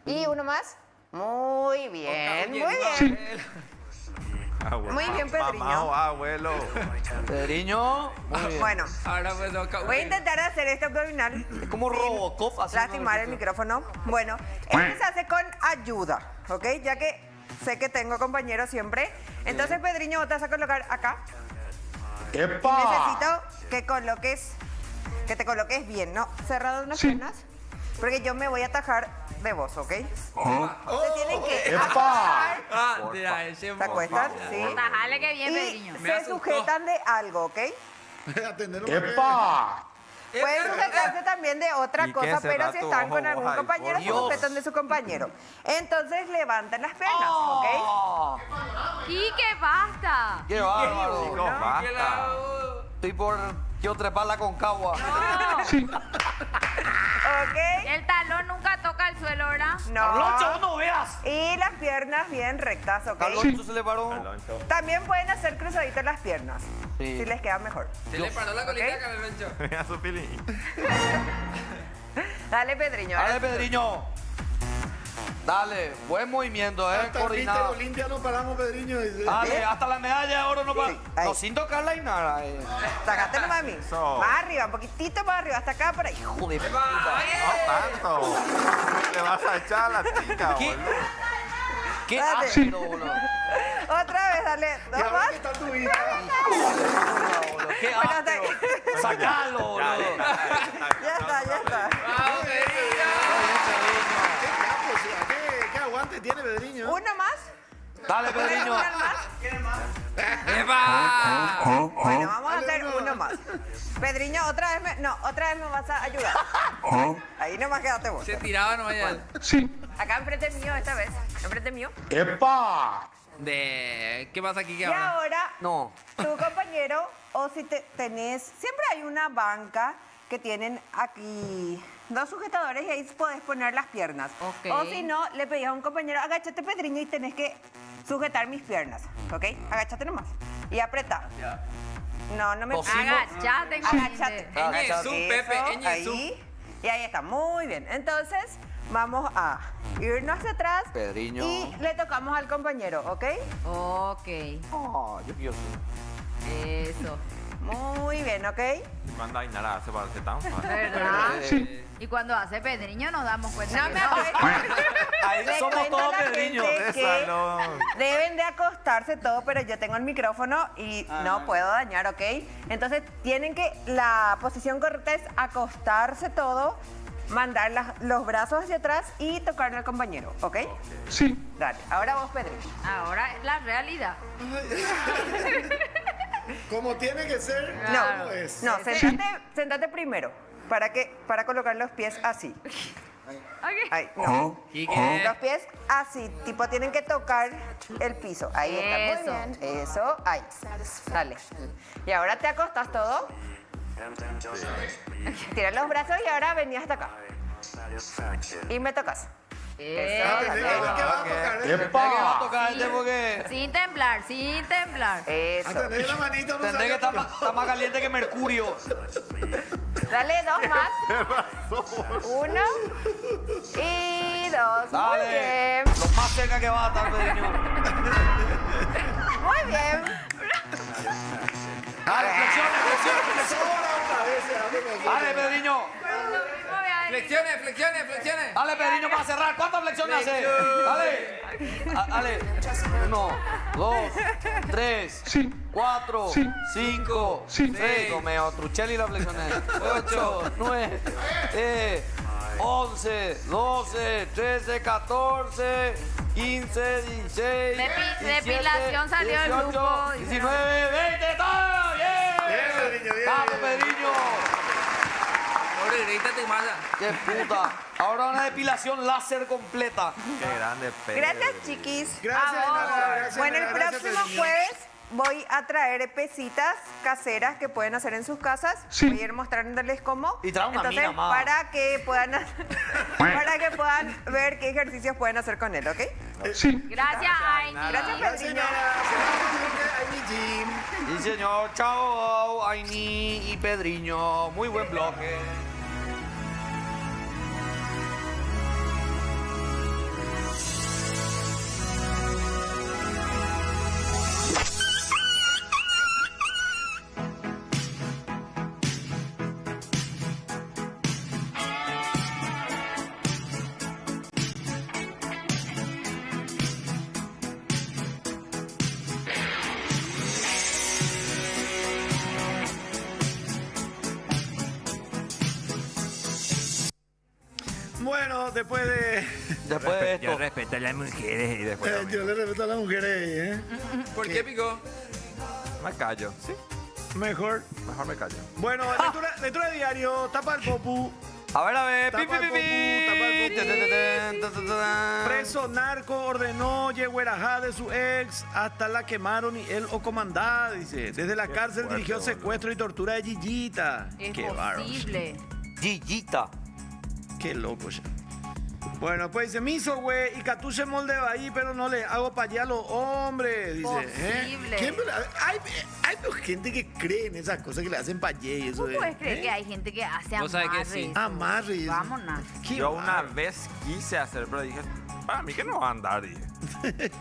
Y uno más. Muy bien, muy bien. Abuelo. Muy bien, Pedriño. Mamá o abuelo. Pedriño. Muy bien. Bueno, Ahora pues toca... voy a intentar hacer este abdominal. Es como Robocop así. Lastimar el micrófono. Bueno, este se hace con ayuda, ¿ok? Ya que sé que tengo compañeros siempre. Entonces, Pedriño, vos te vas a colocar acá. ¡Epa! Necesito que te coloques bien, ¿no? Cerrado las piernas. Porque yo me voy a atajar de vos, ¿ok? Se tienen que ¡Epa! atajar. Ah, mira, ese... ¿Se acuestan? Sí. Tajale que bien, Y Pedriño. Me se asustó. sujetan de algo, ¿ok? Atender ¡Epa! Pueden sujetarse también de otra ¿Y qué cosa, será pero si tu están ojo, con algún vos ahí, compañero, por se Dios? sujetan de su compañero. Entonces levantan las piernas, ¿ok? Oh, Quique, basta. ¡Qué bárbaro! Chicos, basta. Estoy por... Quiero treparla con cagua. ¿Ok? El talón nunca toca el suelo, ¿verdad? pierna. No. Carloncho, no veas. Y las piernas bien rectas, ¿ok? Carloncho se le paró. También pueden hacer cruzaditas las piernas, Sí. si les queda mejor. Se le paró la colita ¿Ok? a Carloncho. Mira su pilín. Dale, Pedriño. Dale, Pedriño. Dale, buen movimiento, Hasta el Mister coordinado. Olimpia no paramos, Pedriño. Dale, hasta la medalla de oro no para. ahí. No, sin tocarla y nada. Sacate nomás a mí. Eso. Más arriba, un poquito más arriba, hasta acá, por ahí. Joder, puta. No tanto. Le vas a echar a la chica, ¿Qué? boludo. Qué Dale. ácido, boludo. Otra vez, dale. ¿Y ¿Dos ahora más? qué está tu hija? Qué Bueno, hasta ácido. ahí. Sacalo, boludo. Ya está, ya está. ¡Vamos, Pedriño! ¿Qué capo, o sea, qué aguante tiene Pedriño? ¿Uno más? Dale, Pedriño. ¿Uno más? ¡Epa! Bueno, vamos a hacer uno más. Pedriño, otra vez me vas a ayudar. Ahí nomás quédate vos. Se tiraba nomás ya. Acá enfrente mío esta vez. Enfrente mío. ¿Qué pasa aquí que Y ahora? ahora, No. tu compañero, o si tenés, siempre hay una banca que tienen aquí dos sujetadores y ahí podés poner las piernas. Ok. O si no, le pedís a un compañero, agáchate, Pedriño, y tenés que sujetar mis piernas, ¿ok? Agáchate nomás. Y apretá. No, no me... Agachate, Agáchate. Jesús, Pepe, Eso, Jesús. ahí. Y ahí está, muy bien. Entonces, vamos a irnos hacia atrás. Pedriño. Y le tocamos al compañero, ¿ok? Ok, Yo sé. eso. Muy bien, ¿ok? Cuando hay nada hace para ser tan fácil. ¿Verdad? Y cuando hace Pedriño nos damos cuenta No que me no. Ahí Le somos cuento a todos la Pedriño. gente que Salón. deben de acostarse todo, pero yo tengo el micrófono y no puedo dañar, ¿ok? Entonces tienen que, la posición correcta es acostarse todo, mandar los brazos hacia atrás y tocarle al compañero, ¿ok? Sí. Dale, ahora vos, Pedro. Ahora es la realidad. Como tiene que ser, No, ¿cómo es? no, sentate primero para colocar los pies así. Ahí, no. ¿Y qué? Los pies así, tipo tienen que tocar el piso. Ahí está, Eso. muy bien. Eso, ahí. Dale. Y ahora te acostas todo. Tira los brazos y ahora vení hasta acá. Y me tocas. Eso. Ay, ¿qué va a tocar? ¿Qué va a tocar este porque Sin temblar, sin temblar. Eso. Hasta tener la manito no tendré que sabe está más caliente que Mercurio. Dale dos más. Uno y dos. Muy Dale. bien. Lo más cerca que va a estar, Pedriño. Muy bien. Dale, flexione. Dale, Pedriño. Flexiones. Dale, Pedriño, para cerrar. ¿Cuántas flexiones hace? Dale. Dale. 1, 2, 3, 4, 5, 6. Romeo, Truchelli la flexiones. 8, 9, 11, 12, 13, 14, 15, 16, Depilación salió del grupo. 19, 20. ¡Todo! ¡Bien! Bien, Pedriño, bien. ¡Vamos, Pedriño! Pobre, grita tu mala. ¡Qué puta! Ahora una depilación láser completa. Qué grande pedo. Gracias, chiquis. Gracias, Nara, gracias, Bueno, el Nara, gracias, próximo Pedriño. jueves voy a traer pesitas caseras que pueden hacer en sus casas. Voy a ir mostrándoles cómo. Y trae una Entonces, mina más. para que puedan ver qué ejercicios pueden hacer con él, ¿ok? Gracias, Aini. Gracias, Gracias, Pedriño. Nara. Se va a mi gym. Sí, señor. Chao, Aini y Pedriño. Muy buen bloque. Bueno, después de... Después de Yo esto. respeto a las mujeres y después a mí. yo le respeto a las mujeres, ¿Por qué picó? Me callo. Sí, Mejor. mejor me callo. Bueno, lectura de diario, tapa el popu. A ver. Tapa el popu, tapa el popu. Preso narco ordenó Yehuerajá de su ex, hasta la quemaron y él o comandá, dice. Desde la cárcel fuerte, dirigió boludo. secuestro y tortura de Gillita. Es Qué bárbaro. posible. Gillita. Qué loco ya. Bueno, pues dice, miso, güey, y Catuche moldeo ahí, pero no le hago para allá a los hombres, dice. Posible. ¿Quién me la- hay gente que cree en esas cosas que le hacen para allá y eso. ¿Tú puedes creer que hay gente que hace Vos sabés amarre? que sí. Amarre y eso. Vámonos. Qué Yo una bárbaro. vez quise hacer, pero dije, para mí que no va a andar, dije.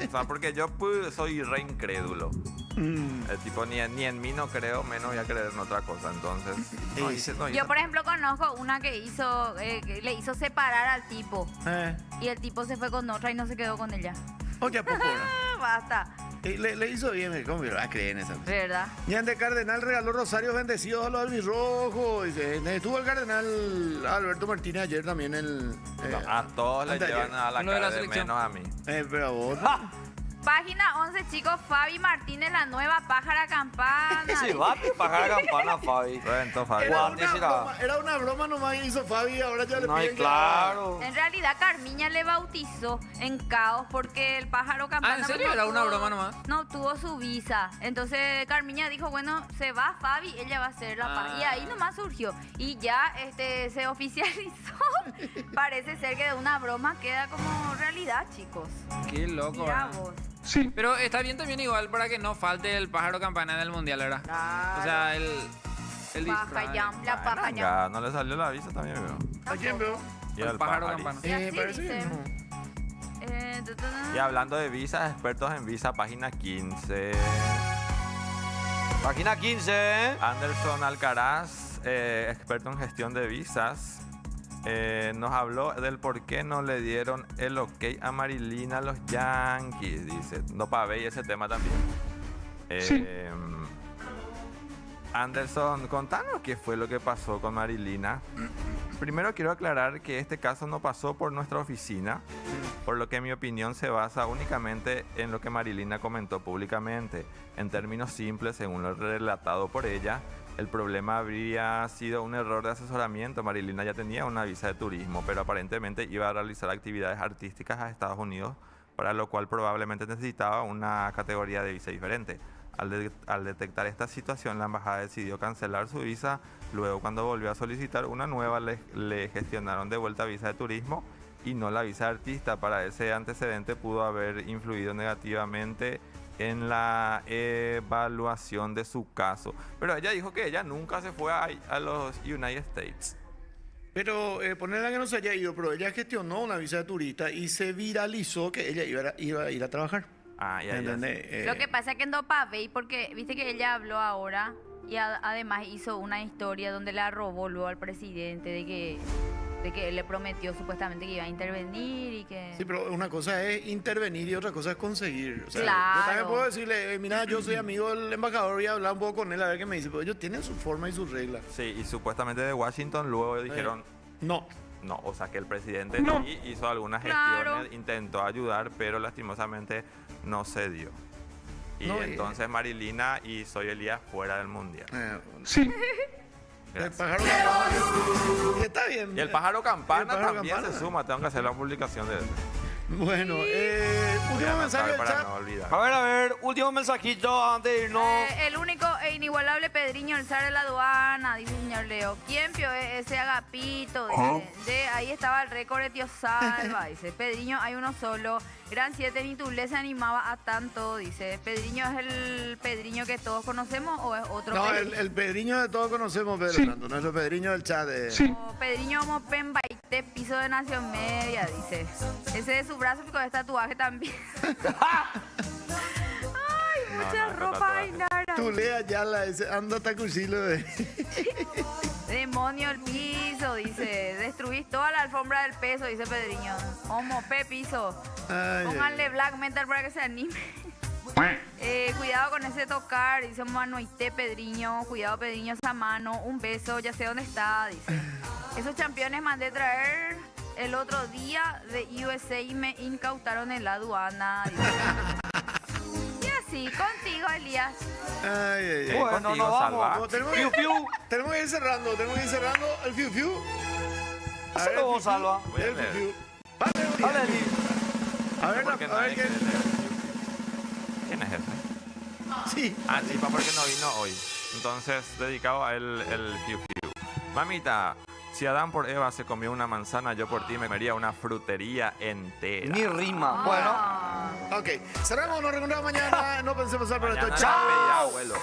O sea, porque yo pues, soy re incrédulo. El tipo ni en mí no creo, menos voy a creer en otra cosa. Entonces, no hice, no hice. Yo, por ejemplo, conozco una que hizo, que le hizo separar al tipo. Y el tipo se fue con otra y no se quedó con ella. Oye, ¿a poco no? Basta. Le hizo bien, ¿cómo me va a creer en esa? ¿Verdad? Ñan de Cardenal regaló rosarios bendecidos a los albirrojos. Dice, estuvo el Cardenal Alberto Martínez ayer también. A todos le anteayer. llevan a la Uno de cara la de selección. menos a mí. Pero a vos. Página 11, chicos. Fabi Martínez, la nueva pájara campana. Sí, va a pagar la campana, Fabi. Reventó, Fabi. Era una broma nomás que hizo Fabi, ahora ya le No, y piden que- claro. En realidad, Carmiña le bautizó en caos porque el pájaro campana. ¿en serio? ¿Era una broma nomás? No obtuvo su visa. Entonces Carmiña dijo, bueno, se va Fabi, ella va a ser la pájara. Y ahí nomás surgió. Y ya se oficializó. Parece ser que de una broma queda como realidad, chicos. Qué loco, Mira ¿verdad? vos. Sí. Pero está bien también igual para que no falte el pájaro campana del mundial, ¿verdad? Claro. O sea, el Paja disfraz. jam, la paja jam. Ya, no le salió la visa también, veo. ¿A quién veo? Y El al pájaro pajarito. campana. Y así parece que dice. no. Y hablando de visas, expertos en visa, página 15. Página 15. Anderson Alcaraz, experto en gestión de visas, nos habló del por qué no le dieron el ok a Marilina a los Yankees. Dice, no pavé ese tema también. Anderson, contanos qué fue lo que pasó con Marilina. Primero quiero aclarar que este caso no pasó por nuestra oficina, por lo que mi opinión se basa únicamente en lo que Marilina comentó públicamente. En términos simples, según lo relatado por ella, el problema habría sido un error de asesoramiento. Marilina ya tenía una visa de turismo, pero aparentemente iba a realizar actividades artísticas a Estados Unidos, para lo cual probablemente necesitaba una categoría de visa diferente. Al detectar esta situación, la embajada decidió cancelar su visa. Luego, cuando volvió a solicitar una nueva, le gestionaron de vuelta visa de turismo y no la visa de artista. Para ese antecedente pudo haber influido negativamente en la evaluación de su caso. Pero ella dijo que ella nunca se fue a los United States. Pero ponerla que no se haya ido, pero ella gestionó una visa de turista y se viralizó que ella iba a ir a trabajar. Ah, ya, ¿Entendés? Lo que pasa es que no pavé porque viste que ella habló ahora y además hizo una historia donde la robó luego al presidente de que él le prometió supuestamente que iba a intervenir y que... Sí, pero una cosa es intervenir y otra cosa es conseguir. O sea, Claro. Yo también puedo decirle, mira, yo soy amigo del embajador, voy a hablar un poco con él a ver qué me dice. Pero ellos tienen su forma y sus reglas. Sí, y supuestamente de Washington luego dijeron... No. No, o sea que el presidente No. sí hizo algunas gestiones, Claro. intentó ayudar, pero lastimosamente no se dio. Y No, entonces Marilina y Soy Elías fuera del mundial. Sí. El Gracias. pájaro campana. Y está bien. Y el pájaro campana El pájaro también campana. se suma, tengo que hacer la publicación de eso. Bueno, Voy último a mensaje anotar del para chat. no olvidar. A ver, último mensajito antes de irnos. El único e inigualable Pedriño, el zar de la aduana, dice el señor Leo. ¿Quién pio ese agapito? Dice, ahí estaba el récord de Tío Salva. Dice, Pedriño hay uno solo. Gran 7 ni Tule se animaba a tanto. Dice, ¿Pedriño es el Pedriño que todos conocemos o es otro No, Pedriño? el Pedriño de todos conocemos, Pedro Fernando, nuestro Pedriño del chat. O Pedriño como Pembaite, piso de Nación Media, dice. Ese de su brazo pico de tatuaje también. Ay, mucha no, ropa, tatuaje. Ainara. Tú lea ya la ese, anda tacuchilo de. Demonio el piso, dice. Destruís toda la alfombra del peso, dice Pedriño. Homo, piso. Ay, Pónganle black metal para que se anime. Cuidado con ese tocar, dice Manuité Pedriño. Cuidado, Pedriño, esa mano. Un beso, ya sé dónde está, dice. Esos campeones mandé traer el otro día de USA y me incautaron en la aduana, dice. Y así, contigo, Elías. Ay, ay, ay. Bueno, contigo, nos vamos. Salva. No, tenemos, Fiu, fiu. tenemos que ir cerrando el fiu fiu. A ver, Hacelo vos, el fiu, Salva. Voy a el fiu leer. fiu. Vale, Uriel. Dale, Eli. A ver, Porque a nadie ver quiere qué. leer. ¿Quién es ese? Sí. Ah, sí, porque no vino hoy. Entonces, dedicado a el Fiu Fiu. Mamita, Si Adán por Eva se comió una manzana, yo por ti me comería una frutería entera. Ni rima. Bueno. Ok, cerramos, nos reencontramos mañana. No pensemos hacer por esto. Mañana Chao. despedida, abuelo.